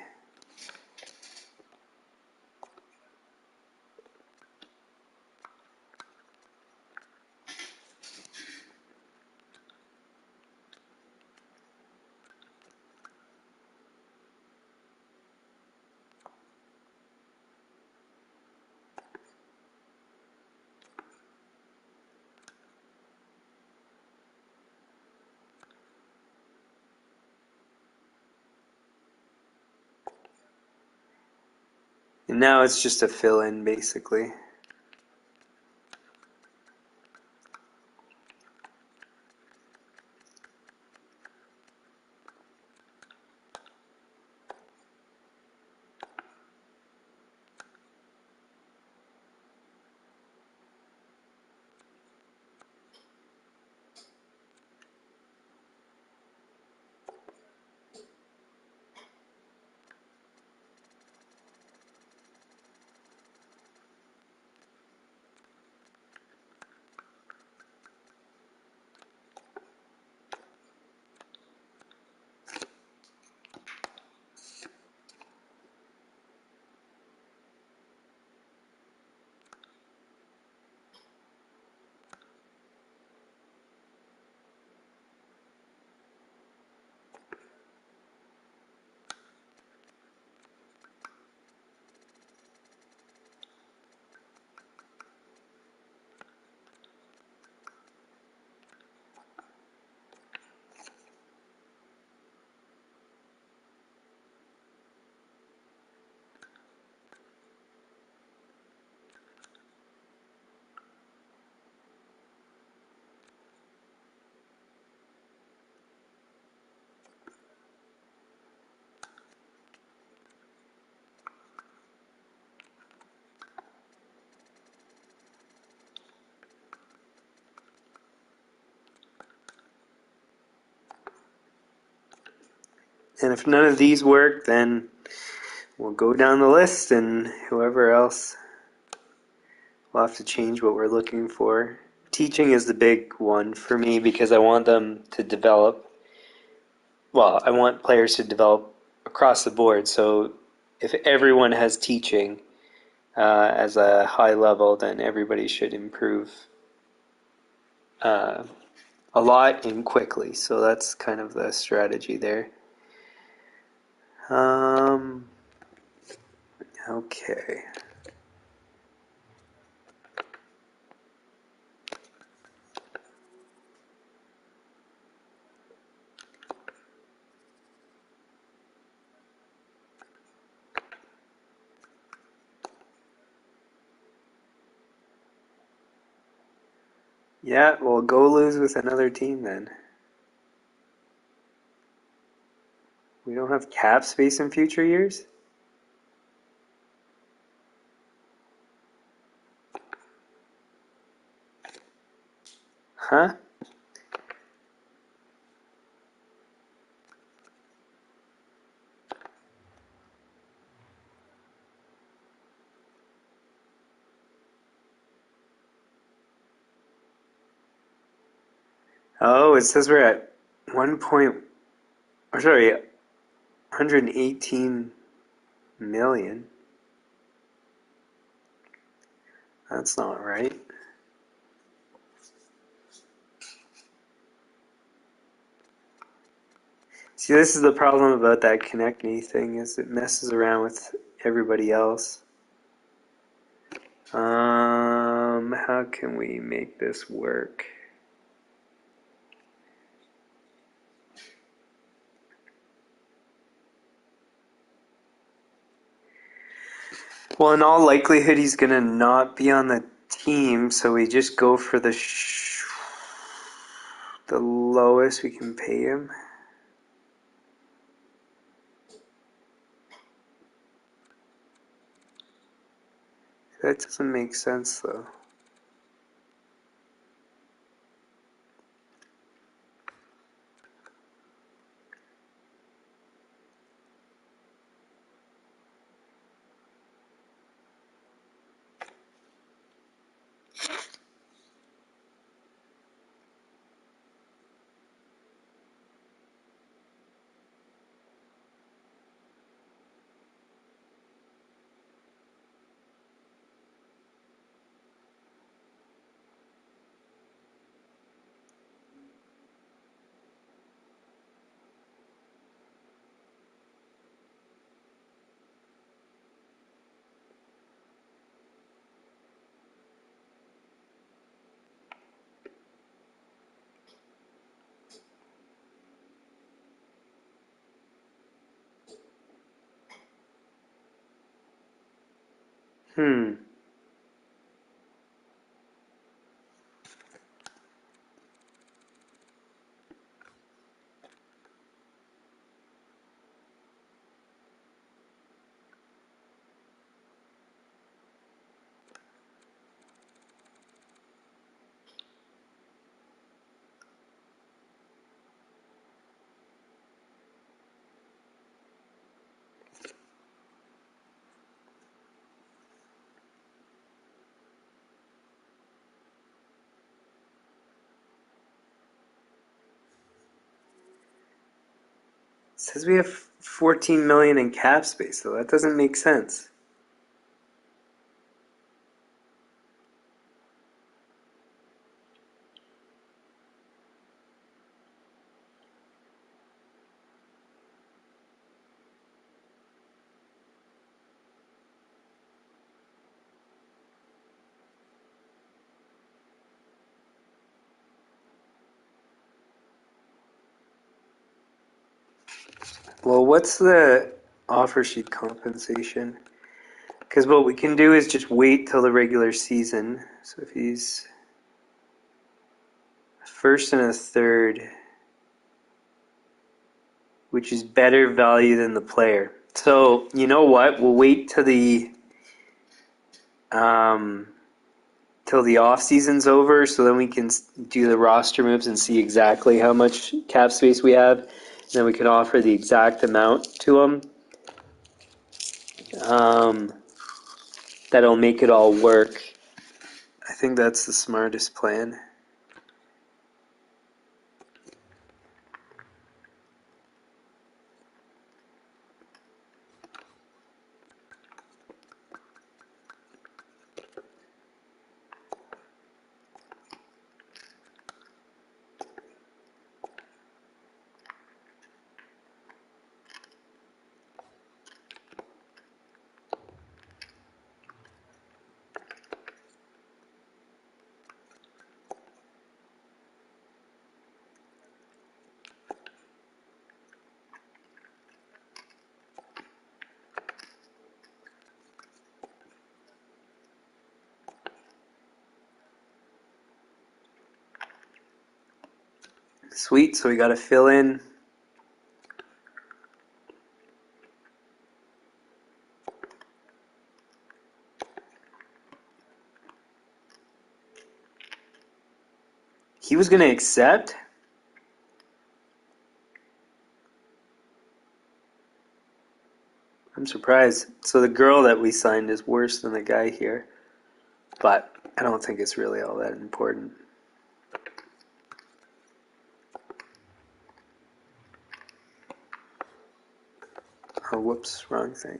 And now it's just a fill-in, basically. And if none of these work, then we'll go down the list, and whoever else, we'll have to change what we're looking for. Teaching is the big one for me because I want them to develop. Well, I want players to develop across the board. So if everyone has teaching as a high level, then everybody should improve a lot and quickly. So that's kind of the strategy there. Okay. Yeah, well, go lose with another team then. We don't have cap space in future years? Huh? Oh, it says we're at 118 million. That's not right. See, this is the problem about that Connect Me thing, is it messes around with everybody else. How can we make this work? Well, in all likelihood, he's gonna not be on the team, so we just go for the lowest we can pay him. That doesn't make sense, though. Hmm. It says we have 14 million in cap space, though. That doesn't make sense. Well, what's the offer sheet compensation? Because what we can do is just wait till the regular season. So if he's a first and a third, which is better value than the player. So you know what? We'll wait um, till the off season's over, so then we can do the roster moves and see exactly how much cap space we have. And then we can offer the exact amount to them. That'll make it all work. I think that's the smartest plan. Sweet, so we got to fill in. He was going to accept? I'm surprised. So the girl that we signed is worse than the guy here. But I don't think it's really all that important. Oh, whoops, wrong thing.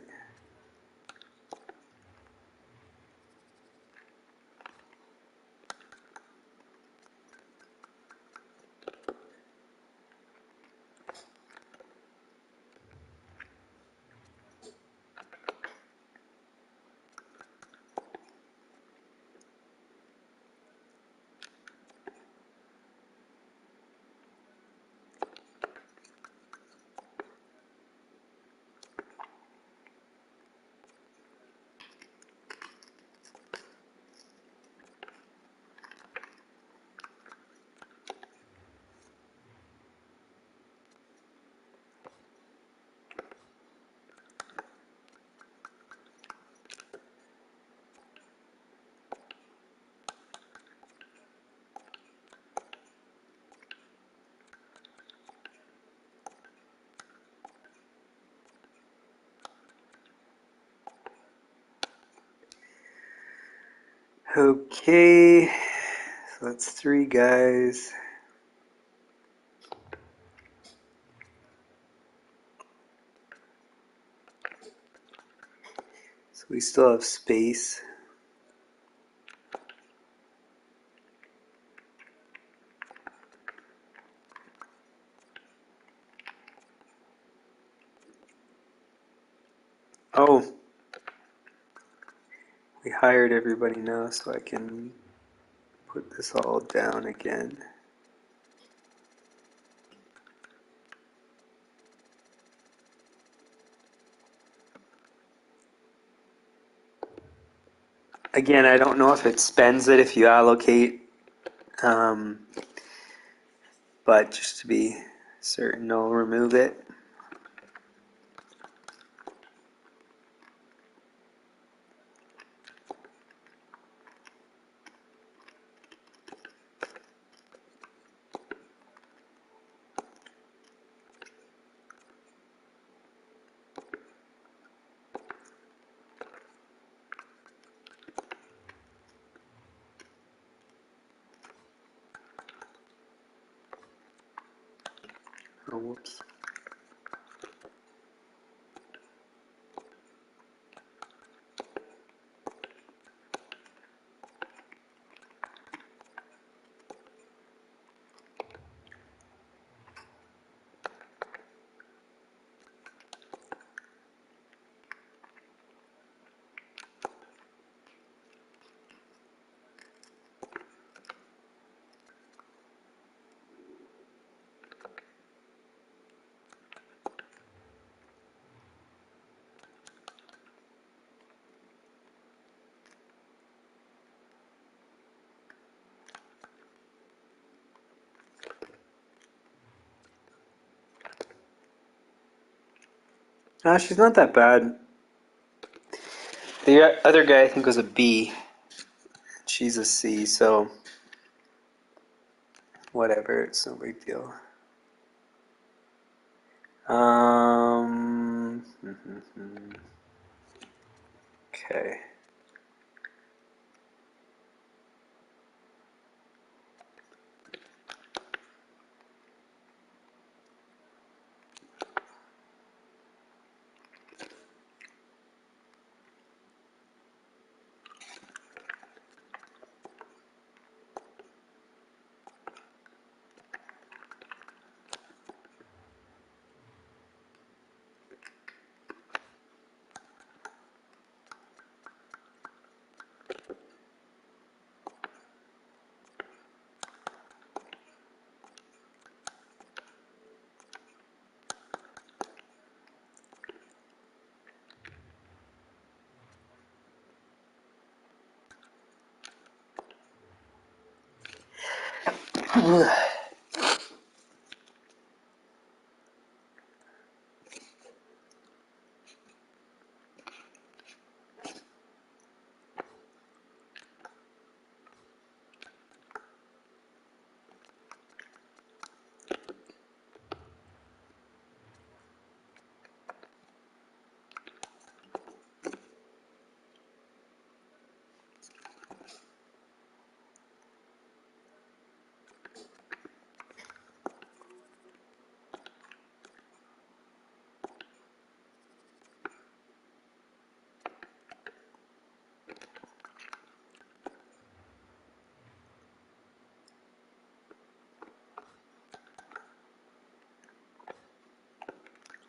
Okay, so that's 3 guys. So we still have space. Oh, we hired everybody now, so I can put this all down again. Again, I don't know if it spends it if you allocate, but just to be certain, I'll remove it. Oh, whoops. She's not that bad. The other guy I think was a B. She's a C, so whatever, it's no big deal. Okay.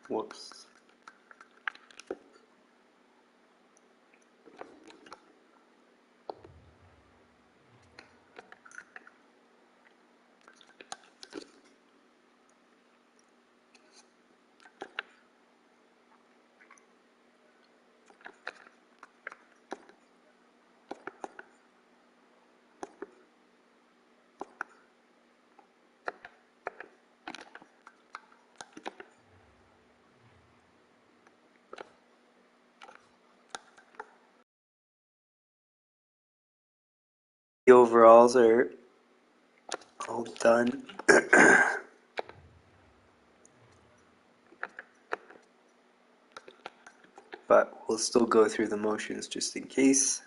Whoops. The overalls are all done. But we'll still go through the motions just in case.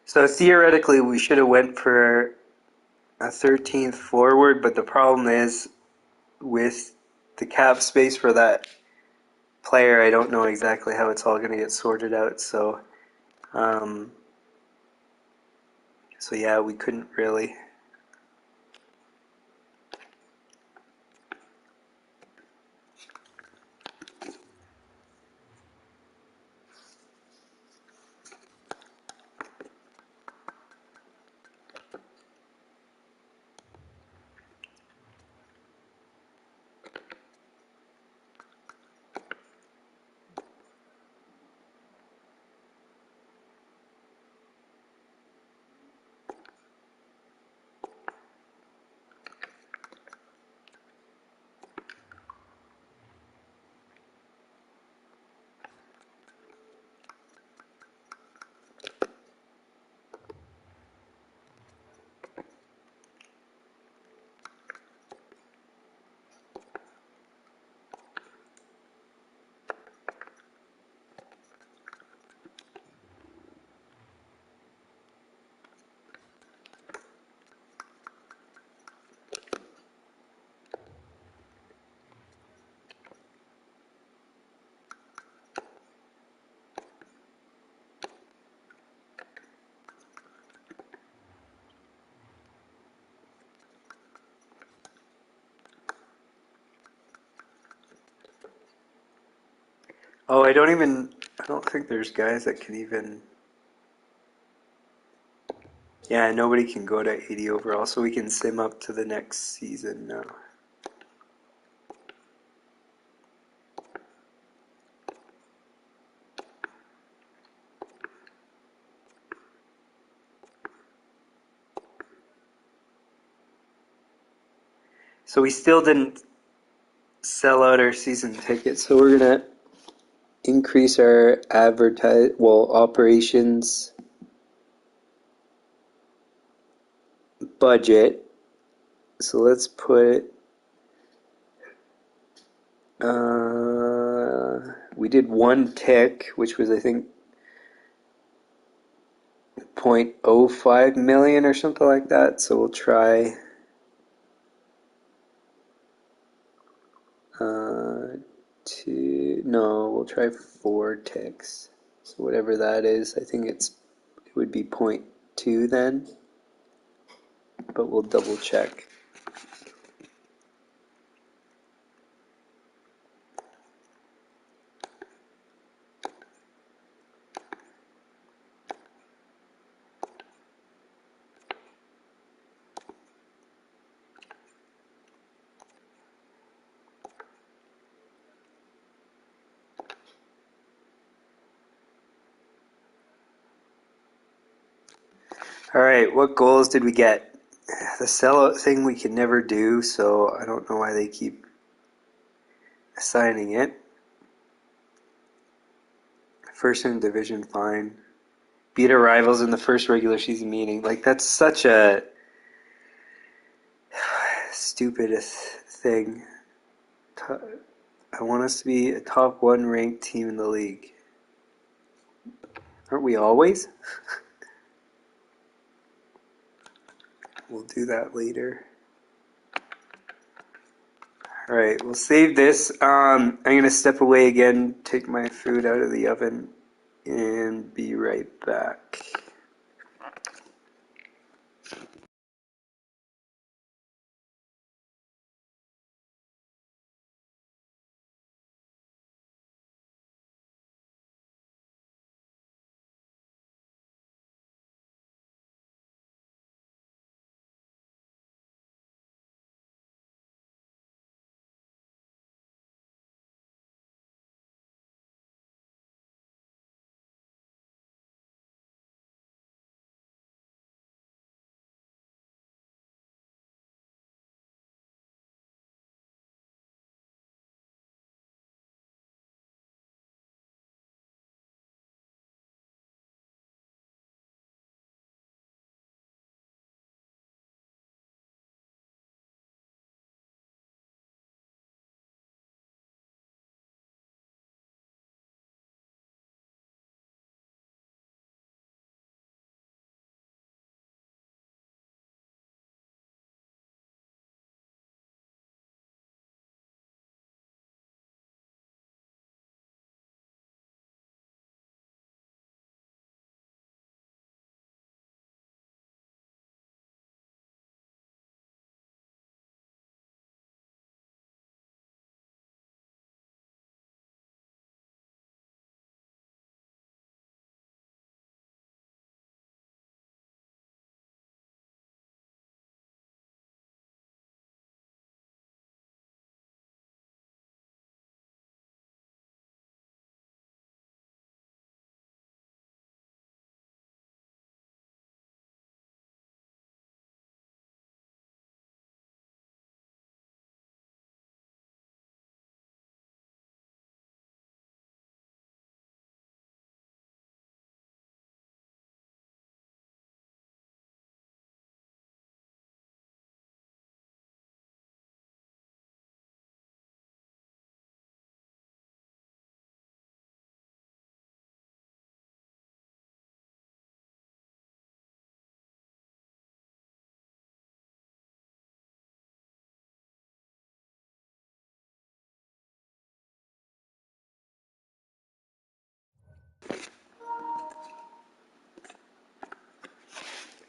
So theoretically, we should have went for a 13th forward, but the problem is with the cap space for that player, I don't know exactly how it's all going to get sorted out. Um, so yeah, we couldn't really. Oh, I don't even. I don't think there's guys that can even. Yeah, nobody can go to 80 overall, so we can sim up to the next season now. So we still didn't sell out our season tickets, so we're gonna increase our operations budget. So let's put we did one tick, which was I think 0.05 million or something like that. So we'll try we'll try 4 ticks. So whatever that is, I think it would be 0.2 then, but we'll double check. All right, what goals did we get? The sellout thing we can never do, so I don't know why they keep assigning it. First in division, fine. Beat our rivals in the first regular season meeting. Like, that's such a stupid thing. I want us to be a top 1 ranked team in the league. Aren't we always? We'll do that later. Alright, we'll save this. I'm going to step away again, take my food out of the oven, and be right back.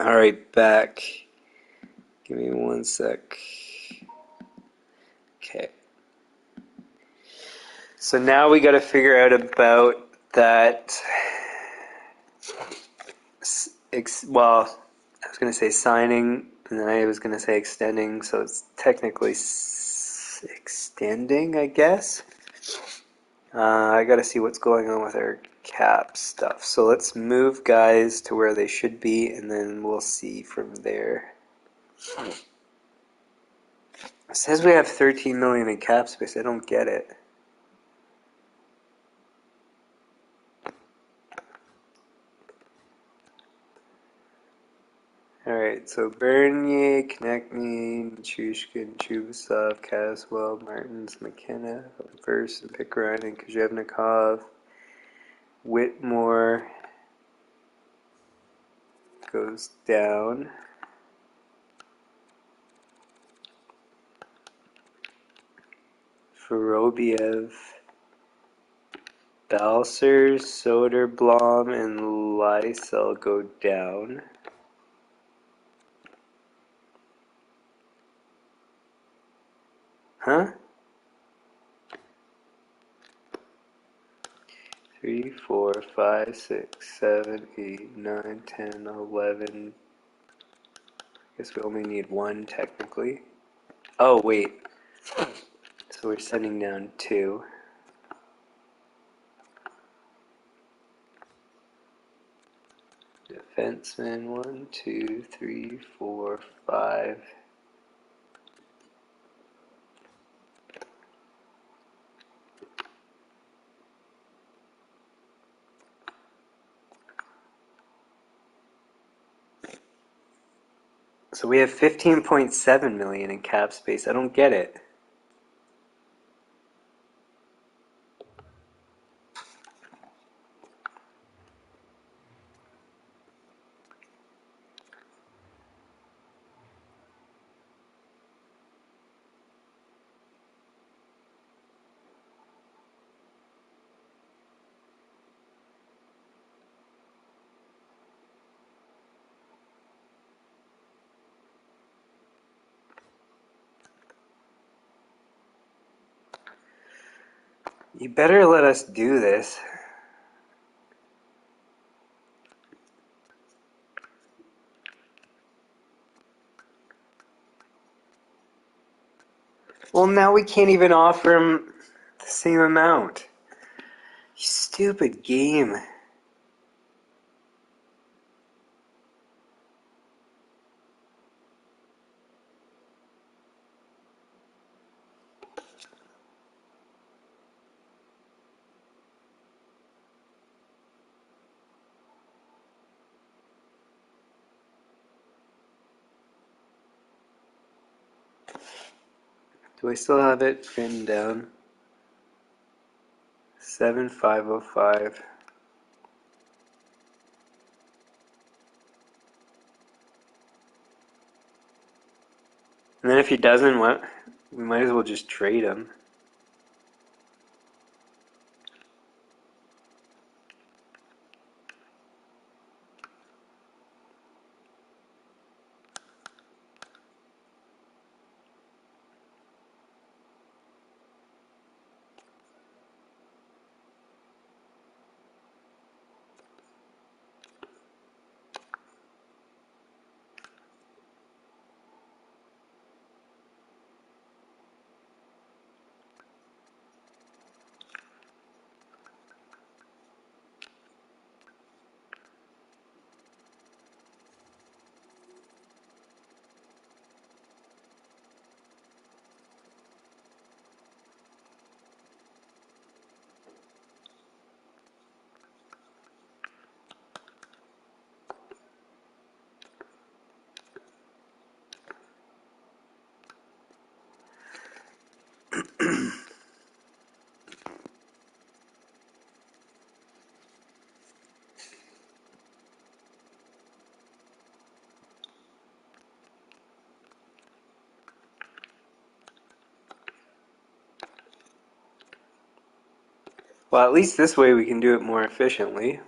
Alright, back. Give me 1 sec. Okay. So now we got to figure out about that. Well, I was going to say signing, and then I was going to say extending, so it's technically extending, I guess. I got to see what's going on with our cap stuff. So let's move guys to where they should be, and then we'll see from there. It says we have 13 million in cap space. I don't get it. Alright, so Bernier, Konechny, Nichushkin, Chubasov, Caswell, Martins, McKenna, Verse, and Pickering, Kozhevnikov, Whitmore goes down. Vorobiev, Balser, Soderblom, and Lysell go down. Huh? 3, 4, 5, 6, 7, 8, 9, 10, 11. I guess we only need one technically. Oh, wait. So we're sending down 2. Defenseman, 1, 2, 3, 4, 5. So we have 15.7 million in cap space. I don't get it. You better let us do this. Well, now we can't even offer him the same amount. You stupid game. Do I still have it written down? 7505. And then if he doesn't, what? We might as well just trade him. Well, at least this way we can do it more efficiently.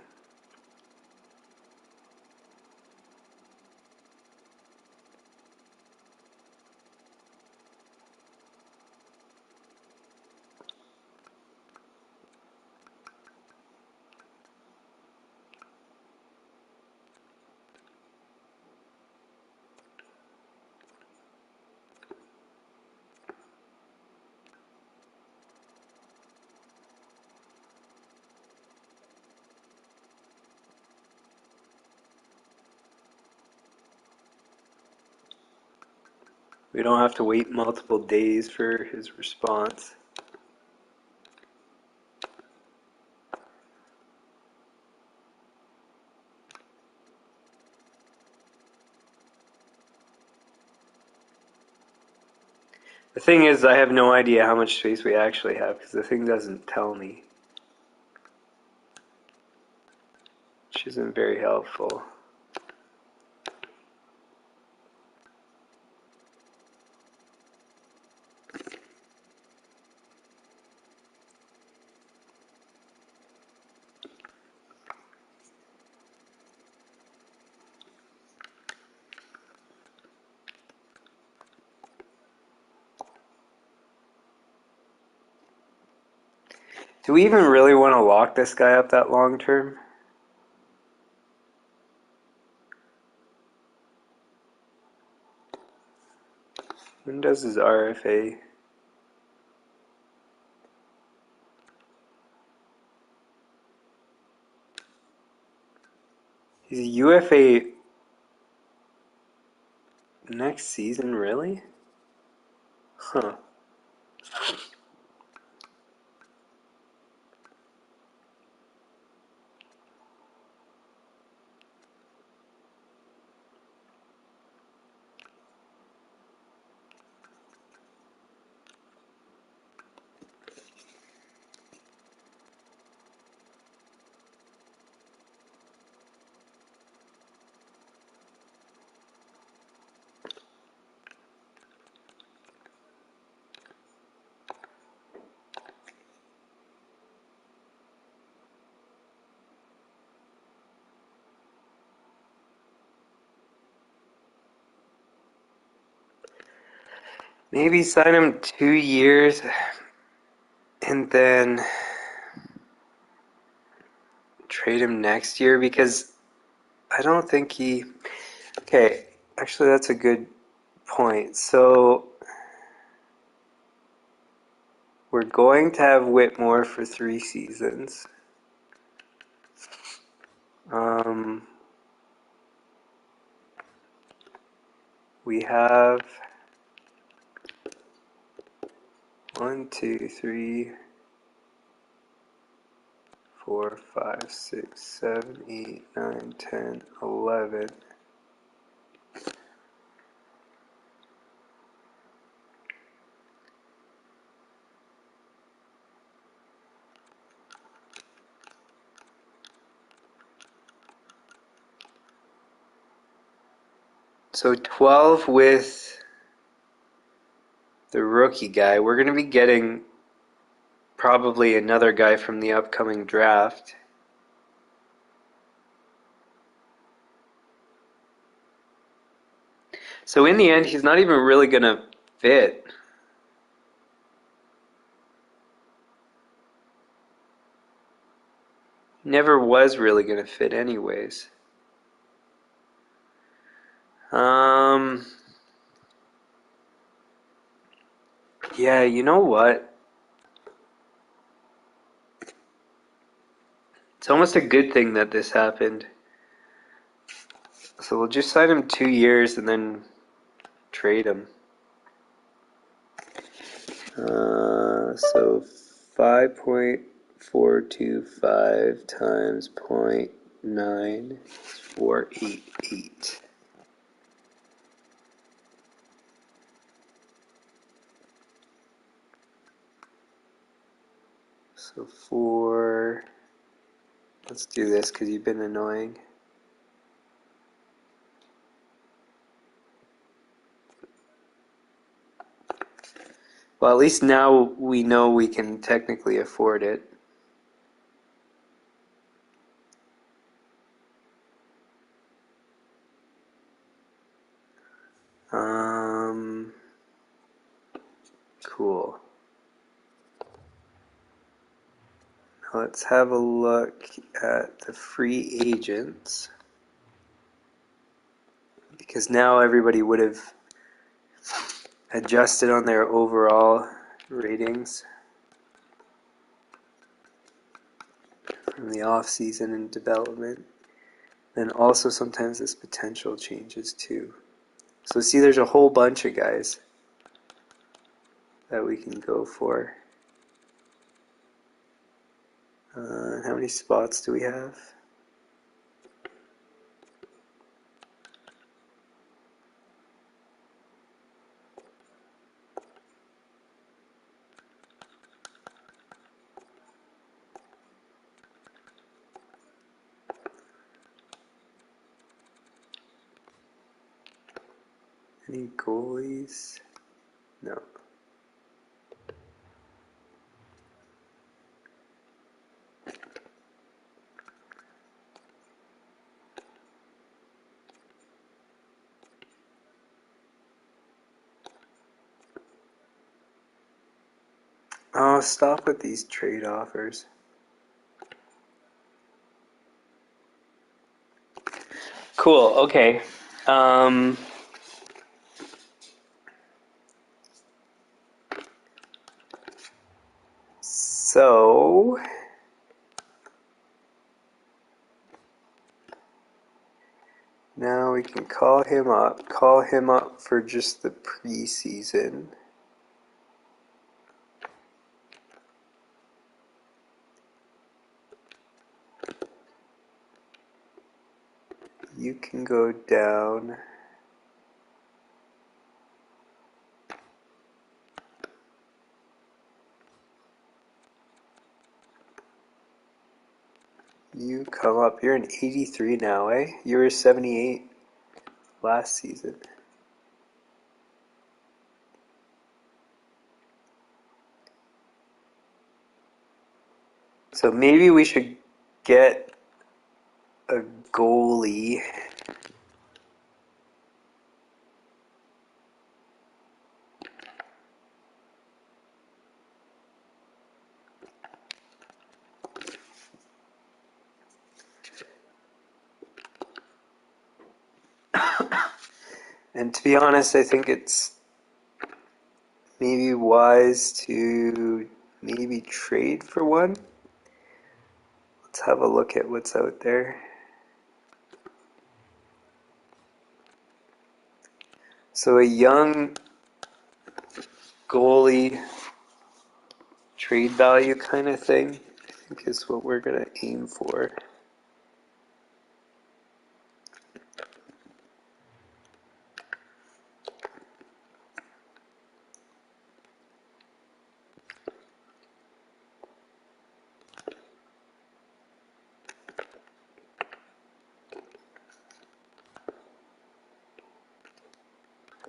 We don't have to wait multiple days for his response. The thing is, I have no idea how much space we actually have because the thing doesn't tell me, which isn't very helpful. Do we even really want to lock this guy up that long term? When does his RFA? He's a UFA next season, really? Huh. Maybe sign him 2 years and then trade him next year because I don't think he. Okay, actually, that's a good point. So we're going to have Whitmore for 3 seasons. We have 1, 2, 3, 4, 5, 6, 7, 8, 9, 10, 11. So 12 with the rookie guy. We're going to be getting probably another guy from the upcoming draft. So in the end, he's not even really going to fit. Never was really going to fit anyways. Yeah, you know what? It's almost a good thing that this happened. So we'll just sign him 2 years and then trade him. So 5.425 times 0.9488. So let's do this because you've been annoying. Well, at least now we know we can technically afford it. Cool. Now let's have a look at the free agents. Because now everybody would have adjusted on their overall ratings from the off-season and development. Then also sometimes this potential changes too. So see, there's a whole bunch of guys that we can go for. How many spots do we have? Any goalies? No. Oh, stop with these trade offers. Cool, okay. So now we can call him up for just the preseason. You can go down. You come up. You're an 83 now, eh? You were 78 last season. So maybe we should get a goalie. And to be honest, I think it's maybe wise to maybe trade for one. Let's have a look at what's out there. So a young goalie trade value kind of thing, I think is what we're going to aim for.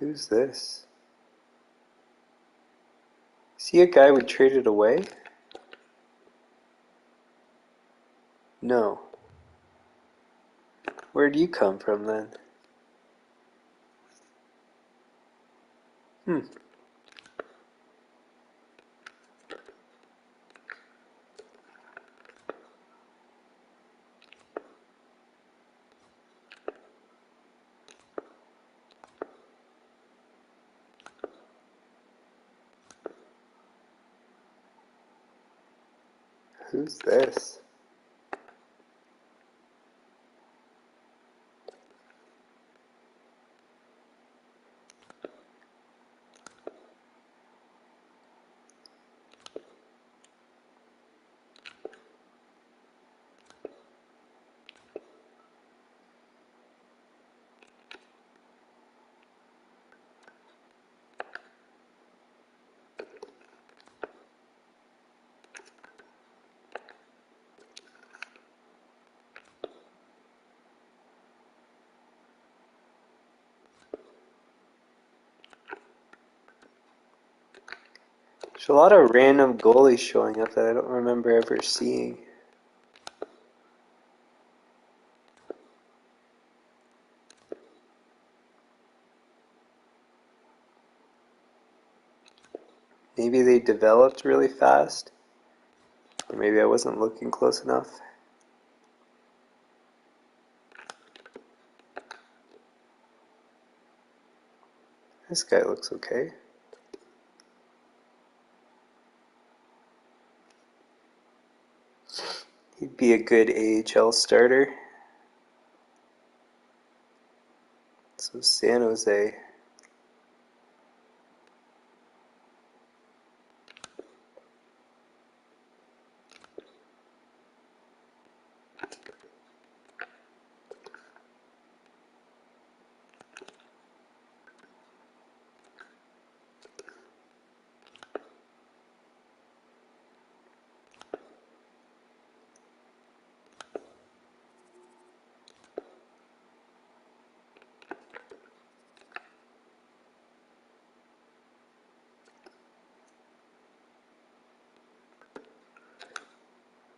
Who's this? Is he a guy we traded away? No. Where'd you come from then? Hmm. Who's this? There's a lot of random goalies showing up that I don't remember ever seeing. Maybe they developed really fast, or maybe I wasn't looking close enough. This guy looks okay. He'd be a good AHL starter. So San Jose.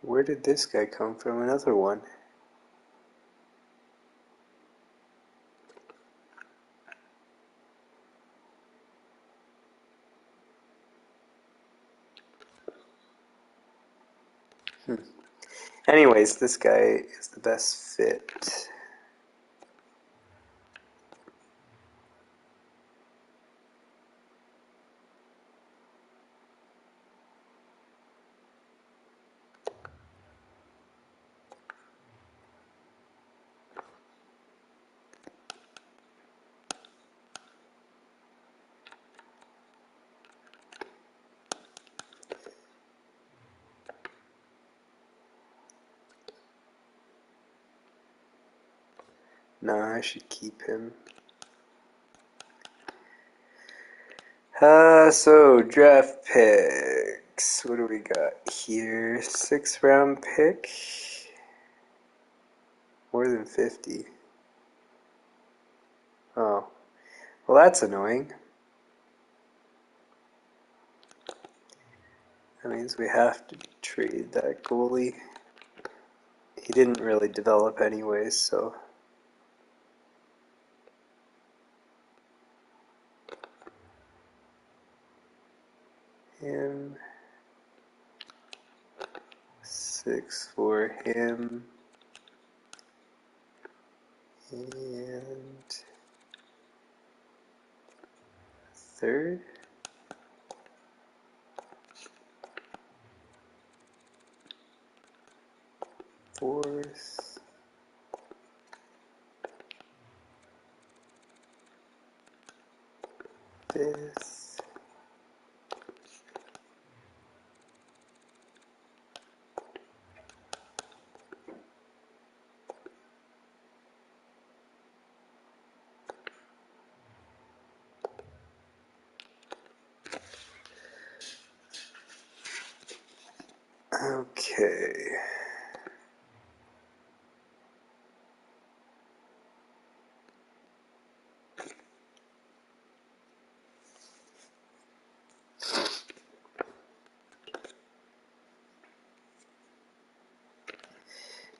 Where did this guy come from? Another one. Anyways, this guy is the best fit. Nah, I should keep him. So draft picks. What do we got here? 6th round pick. More than 50. Oh, well, that's annoying. That means we have to trade that goalie. He didn't really develop anyways, so. Him. 6 for him. And 3rd. 4th. 5th. 5th. Okay.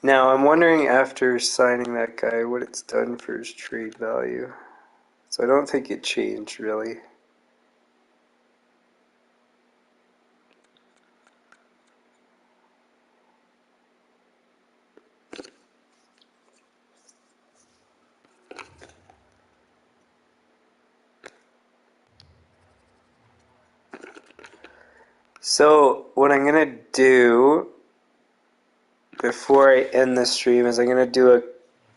Now, I'm wondering after signing that guy what it's done for his trade value. So I don't think it changed really. So what I'm going to do before I end the stream is I'm going to do a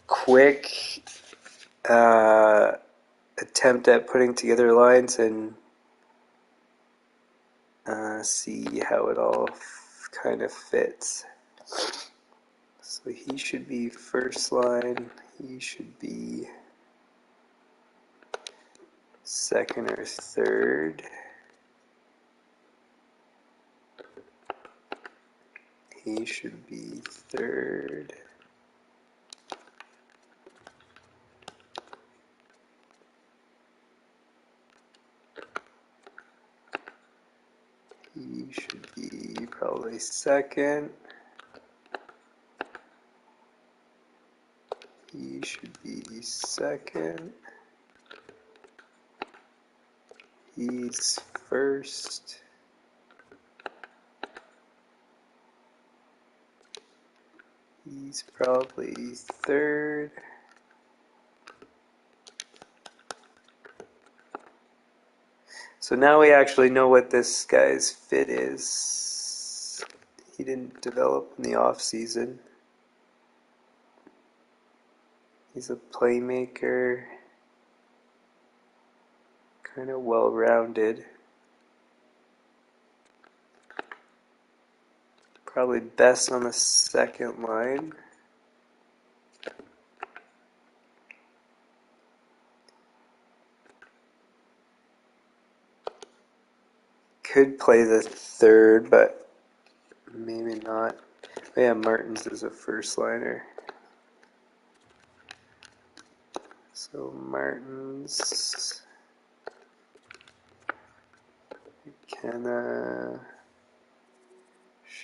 quick attempt at putting together lines and see how it all kind of fits. So he should be first line, he should be second or third. He should be third. He should be probably second. He should be second. He's first. He's probably third. So now we actually know what this guy's fit is. He didn't develop in the offseason. He's a playmaker, kind of well-rounded. Probably best on the second line. Could play the third, but maybe not. Oh yeah, Martins is a first liner. So Martins, McKenna,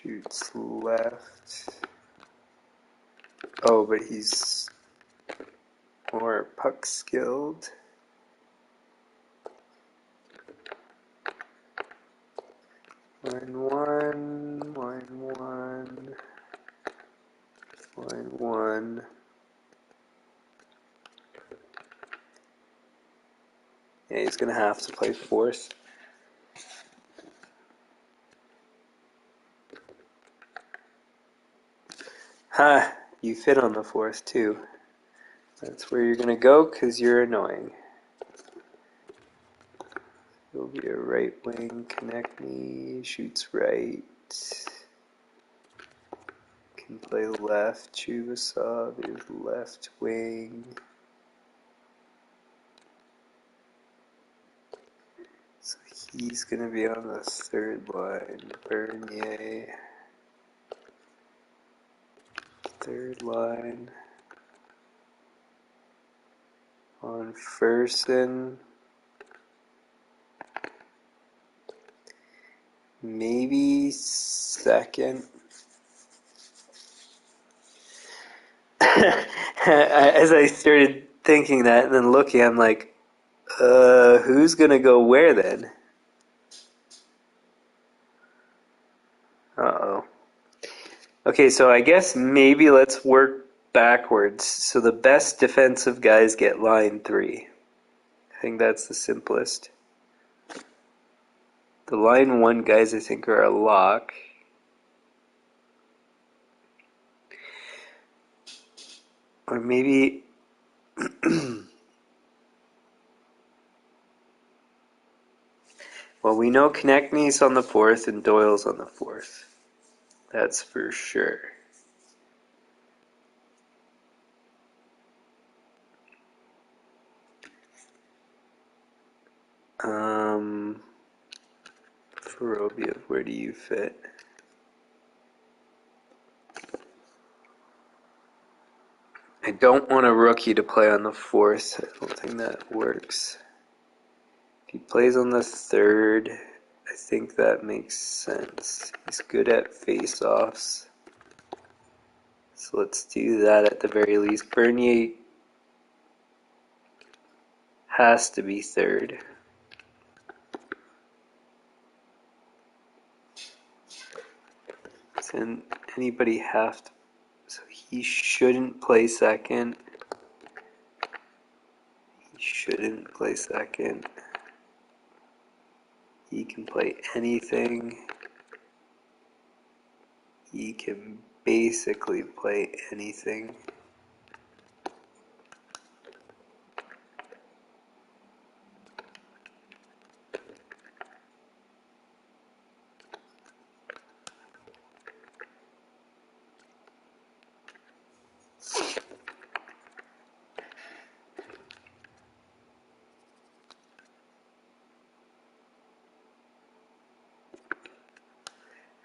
Shoots left. Oh, but he's more puck skilled. Line one, line one, line one. Yeah, he's going to have to play fourth. Ha! You fit on the fourth, too. That's where you're going to go because you're annoying. You'll be a right wing, connect me, shoots right. Can play left, Chuvasov is left wing. So he's going to be on the third line. Bernier. Third line. On Fersen. Maybe second. As I started thinking that and then looking, I'm like, who's going to go where then? Uh-oh. Okay, so I guess maybe let's work backwards. So the best defensive guys get line 3. I think that's the simplest. The line 1 guys I think are a lock. Or maybe... Well, we know Konechny's on the 4th and Doyle's on the 4th. That's for sure. Vorobiev, where do you fit? I don't want a rookie to play on the 4th. I don't think that works. If he plays on the 3rd, I think that makes sense. He's good at face-offs. So let's do that at the very least. Bernier has to be 3rd. Does anybody have to? So he shouldn't play 2nd. He shouldn't play 2nd. He can play anything. He can basically play anything.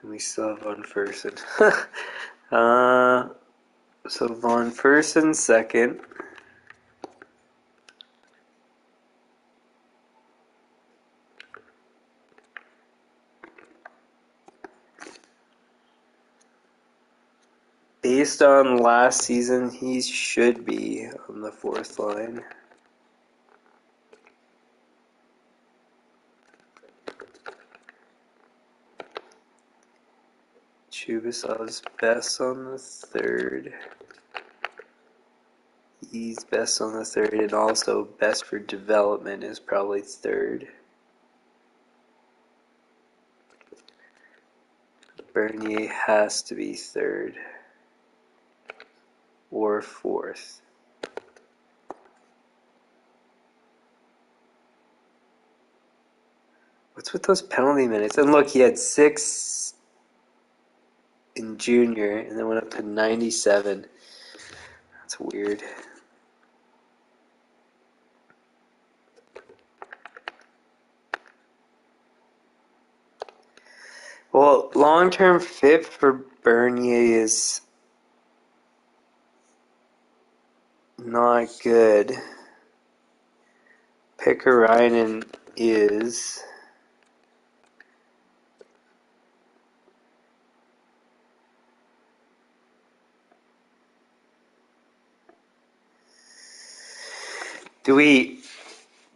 And we still have Von Fersen. So Von Fersen 2nd. Based on last season, he should be on the 4th line. Chuvasov's best on the 3rd. He's best on the 3rd, and also best for development is probably 3rd. Bernier has to be 3rd or 4th. What's with those penalty minutes? And look, he had 6 in junior and then went up to 97. That's weird. Well, long-term fit for Bernier is not good. Pikkarainen is. Do we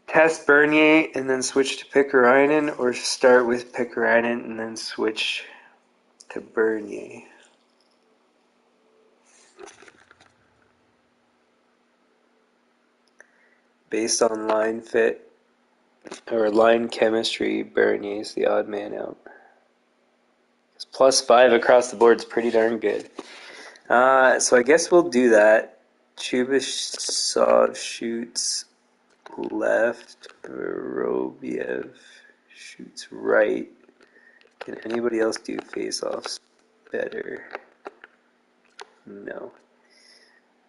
test Bernier and then switch to Pikkarainen, or start with Pikkarainen and then switch to Bernier? Based on line fit or line chemistry, Bernier is the odd man out. It's +5 across the board is pretty darn good. So I guess we'll do that. Chubasov shoots left. Vorobiev shoots right. Can anybody else do face-offs better? No.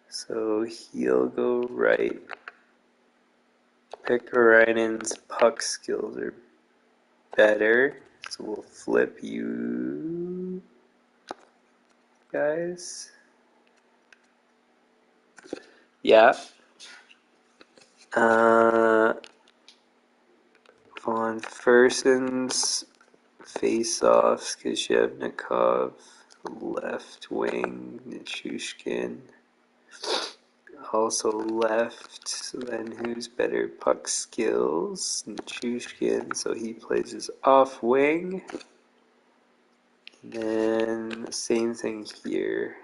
So he'll go right. Pikkarainen's puck skills are better. So we'll flip you guys. Yeah. Von Fersen's face-offs, Kazhevnikov, left wing, Nichushkin. Also left, so then who's better puck skills? Nichushkin, so he plays his off wing. And then same thing here.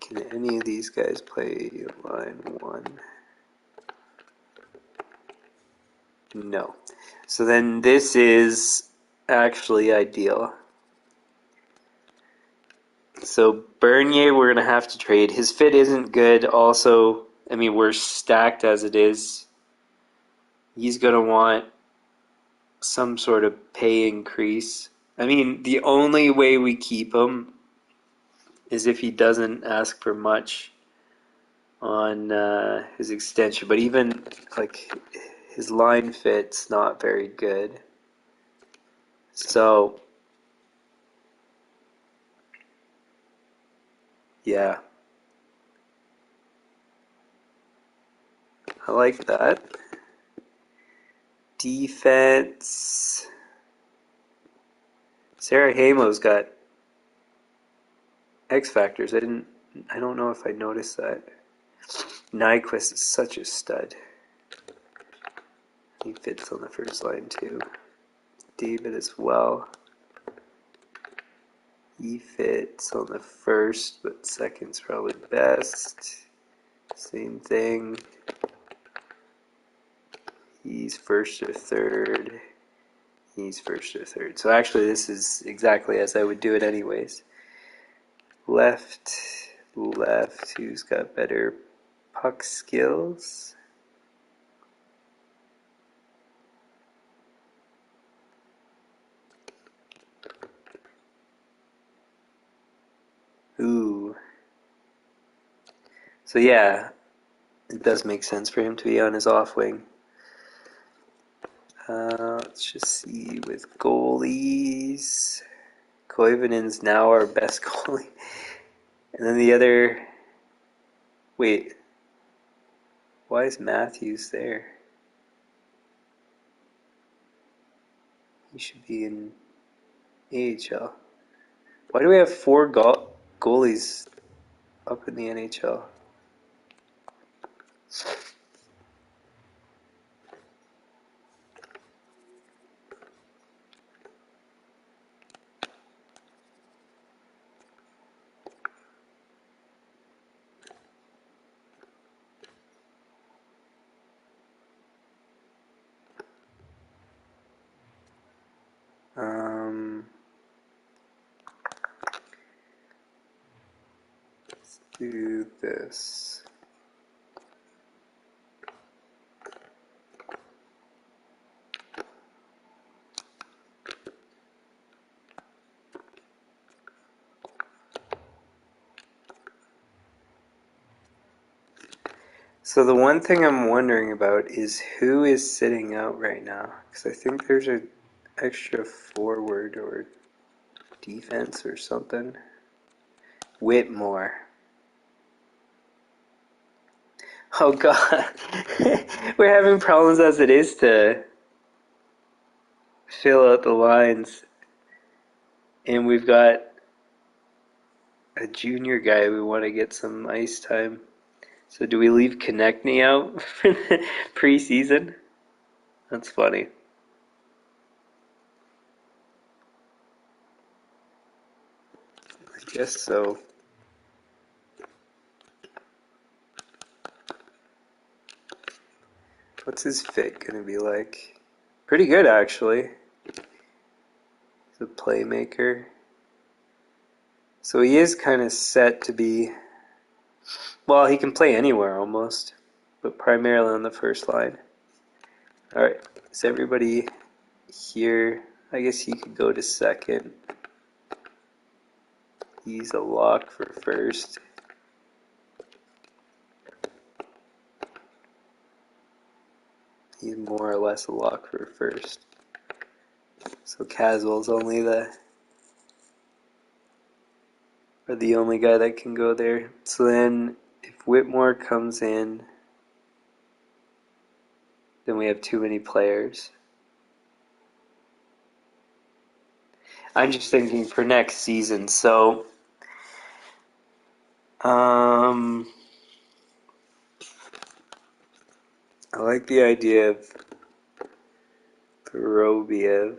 Can any of these guys play line one? No. So then this is actually ideal. So Bernier, we're going to have to trade. His fit isn't good. Also, I mean, we're stacked as it is. He's going to want some sort of pay increase. I mean, the only way we keep him is if he doesn't ask for much on his extension. But even, like, his line fit's not very good. So, yeah. I like that. Defense. Sarah Hamo's got X factors. I don't know if I noticed that. Nyquist is such a stud. He fits on the first line too. David as well. He fits on the first, but second's probably best. Same thing. He's first or third. He's first or third. So actually this is exactly as I would do it anyways. Left, who's got better puck skills? Ooh. So yeah, it does make sense for him to be on his off wing. Let's just see with goalies. Koivunen's now our best goalie. And then the other... Wait. Why is Matthews there? He should be in AHL. Why do we have 4 goalies up in the NHL? Let's do this. So the one thing I'm wondering about is who is sitting out right now, because I think there's an extra forward or defense or something. Whitmore. Oh god. We're having problems as it is to fill out the lines. And we've got a junior guy we want to get some ice time. So do we leave Konechny out for the preseason? That's funny. I guess so. What's his fit gonna be like? Pretty good, actually. He's a playmaker. So he is kind of set to be... Well, he can play anywhere almost, but primarily on the first line. Alright, is everybody here? I guess he could go to second. He's a lock for first. He's more or less a lock for first. So Caswell's only the only guy that can go there. So then if Whitmore comes in, then we have too many players. I'm just thinking for next season. So I like the idea of Vorobiev.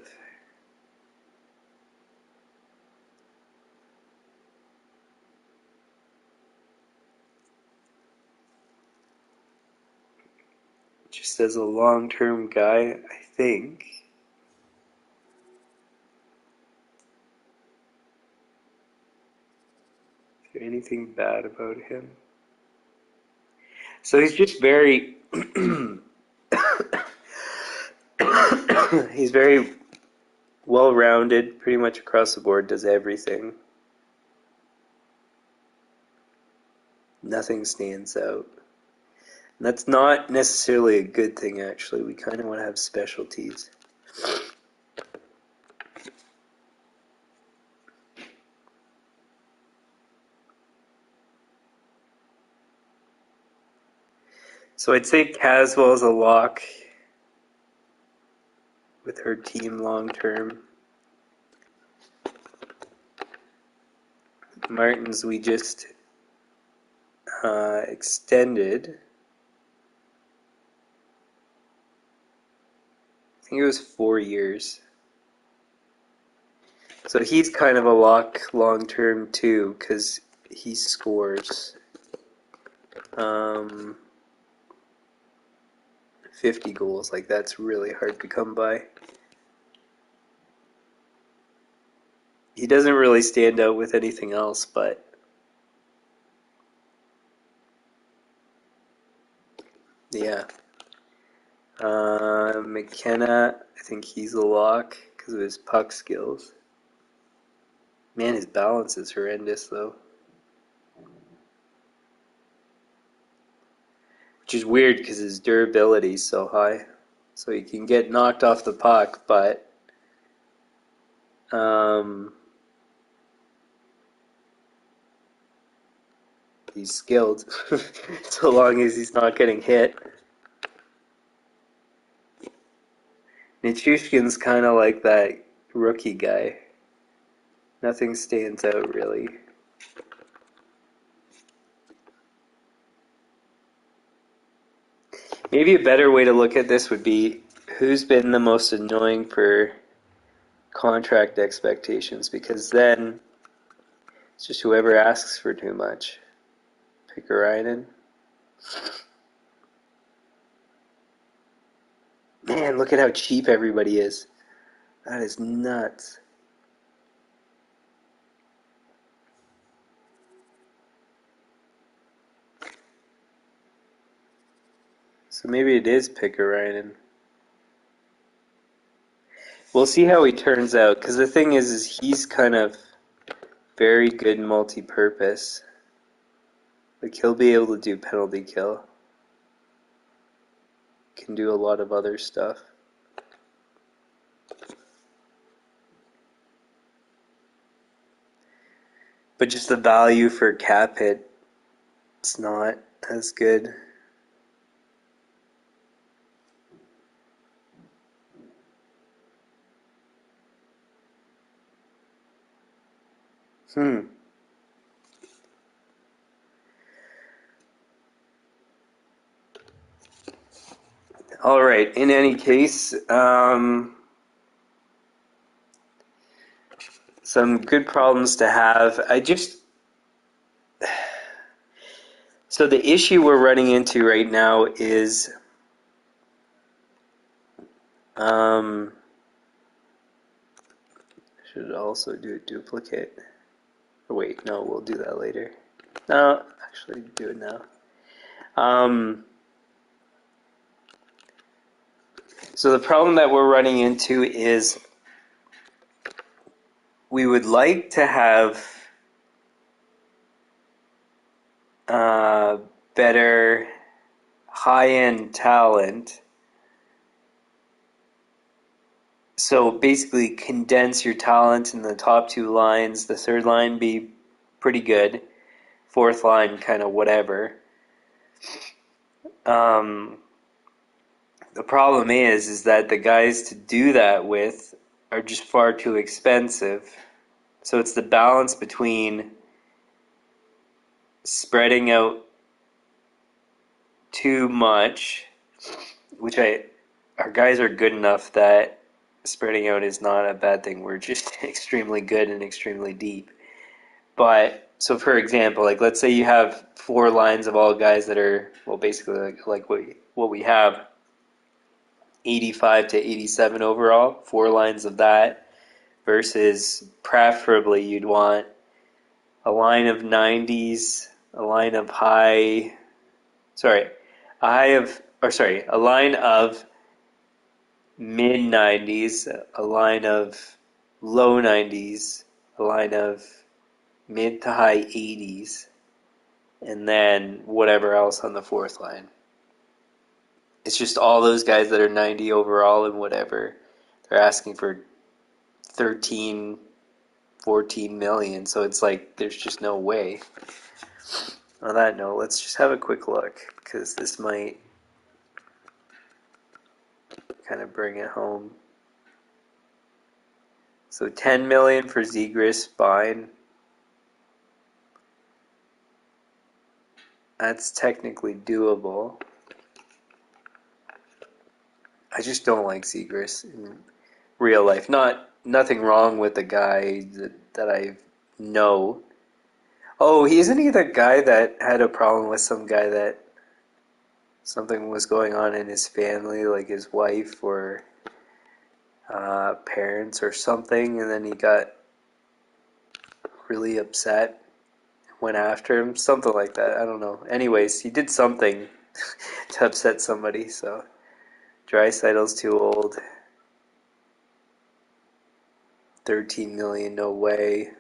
Just as a long-term guy, I think. Is there anything bad about him? So he's just very... he's very well-rounded, pretty much across the board, does everything. Nothing stands out. And that's not necessarily a good thing, actually. We kind of want to have specialties. So I'd say Caswell is a lock with her team long term. Martins we just extended. I think it was 4 years. So he's kind of a lock long term too, because he scores 50 goals. Like, that's really hard to come by. He doesn't really stand out with anything else, but yeah. McKenna, I think he's a lock because of his puck skills. Man, his balance is horrendous, though. Which is weird because his durability is so high. So he can get knocked off the puck, but he's skilled so long as he's not getting hit. Nichushkin's kind of like that rookie guy. Nothing stands out, really. Maybe a better way to look at this would be who's been the most annoying for contract expectations, because then it's just whoever asks for too much. Pikkarainen. Man, look at how cheap everybody is. That is nuts. So maybe it is Pikkarainen. We'll see how he turns out, because the thing is he's kind of very good multi-purpose. Like, he'll be able to do penalty kill. Can do a lot of other stuff. But just the value for cap hit, it's not as good. Hmm. All right. In any case, some good problems to have. So the issue we're running into right now is, um, should also do a duplicate. Or wait, no, we'll do that later. No, actually, do it now. Um, so the problem that we're running into is we would like to have uh, better high-end talent. So basically condense your talent in the top two lines. The third line be pretty good. Fourth line kind of whatever. Um, the problem is that the guys to do that with are just far too expensive. So it's the balance between spreading out too much, which our guys are good enough that spreading out is not a bad thing. We're just extremely good and extremely deep. But so for example, like let's say you have four lines of all guys that are well basically like what we have 85 to 87 overall, four lines of that versus preferably you'd want a line of 90s, a line of a line of mid 90s, a line of low 90s, a line of mid to high 80s, and then whatever else on the fourth line. It's just all those guys that are 90 overall and whatever. They're asking for 13, 14 million, so it's like there's just no way. On that note, let's just have a quick look because this might kind of bring it home. So 10 million for Zegras, fine. That's technically doable. I just don't like Zegras in real life. Nothing wrong with the guy that I know. Oh, isn't he the guy that had a problem with some guy that something was going on in his family, like his wife or parents or something, and then he got really upset, went after him, something like that. I don't know. Anyways, he did something to upset somebody. So Draisaitl's too old. 13 million, no way.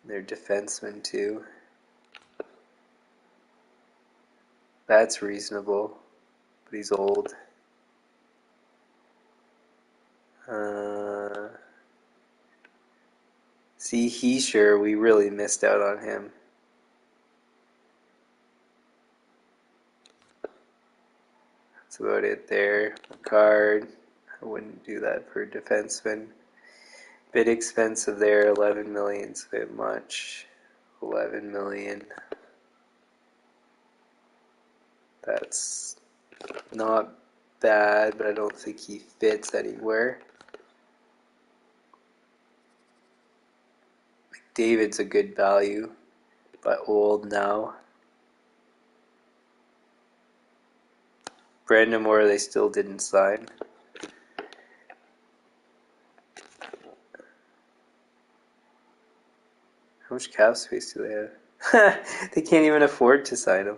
They're defensemen too. That's reasonable, but he's old. See, we really missed out on him. That's about it there. Card. I wouldn't do that for a defenseman. Bit expensive there. 11 million's a bit much. 11 million. That's not bad, but I don't think he fits anywhere. David's a good value, but old now. Brandon Moore, they still didn't sign. How much cap space do they have? They can't even afford to sign him.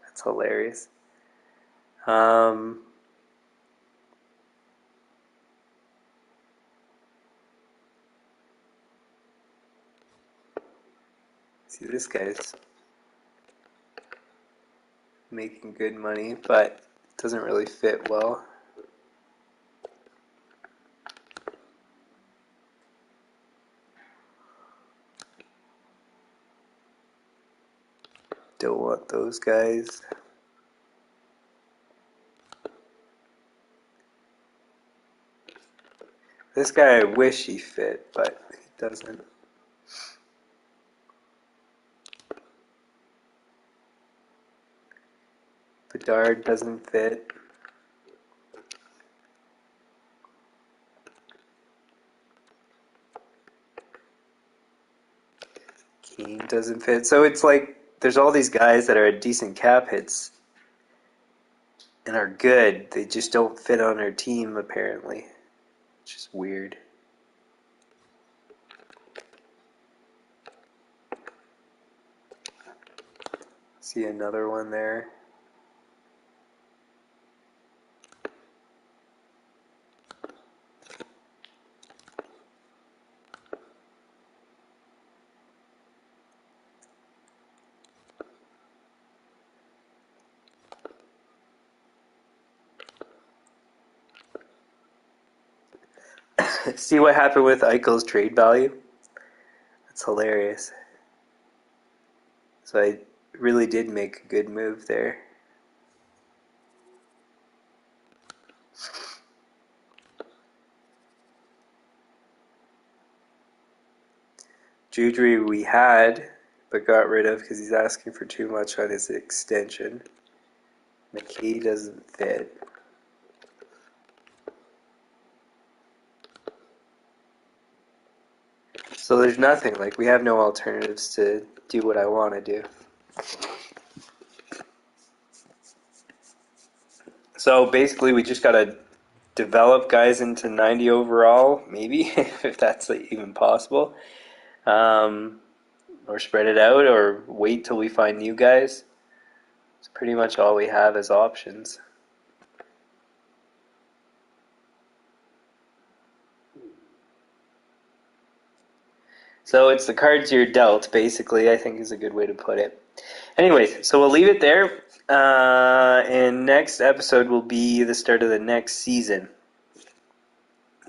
That's hilarious. See, this guy's making good money, but doesn't really fit well. Don't want those guys. This guy, I wish he fit, but he doesn't. Bedard doesn't fit. Keane doesn't fit. So it's like there's all these guys that are decent cap hits and are good. They just don't fit on our team apparently, which is weird. See another one there. See what happened with Eichel's trade value? That's hilarious. So I really did make a good move there. Judry we had, but got rid of because he's asking for too much on his extension. McKay doesn't fit. So there's nothing. Like, we have no alternatives to do what I want to do. So basically, we just got to develop guys into 90 overall, maybe, if that's even possible. Or spread it out, or wait till we find new guys. It's pretty much all we have as options. So it's the cards you're dealt, basically, I think is a good way to put it. Anyways, so we'll leave it there. And next episode will be the start of the next season.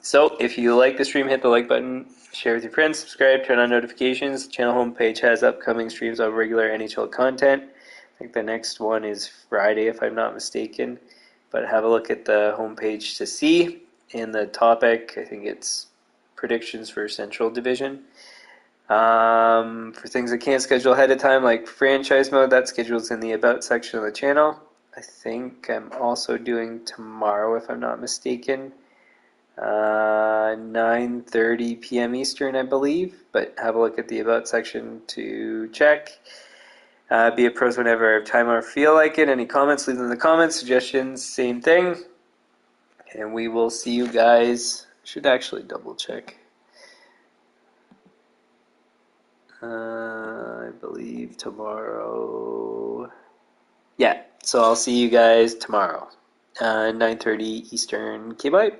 So if you like the stream, hit the like button, share with your friends, subscribe, turn on notifications. The channel homepage has upcoming streams of regular NHL content. I think the next one is Friday, if I'm not mistaken. But have a look at the homepage to see. In the topic, I think it's predictions for Central Division. For things I can't schedule ahead of time, like franchise mode, that schedule's in the About section of the channel. I think I'm also doing tomorrow, if I'm not mistaken. 9:30 p.m. Eastern, I believe, but have a look at the About section to check. Be a pros whenever I have time or feel like it. Any comments, leave them in the comments. Suggestions, same thing. And we will see you guys. Should actually double check. I believe tomorrow. Yeah, so I'll see you guys tomorrow. 9:30 Eastern. Okay, bye.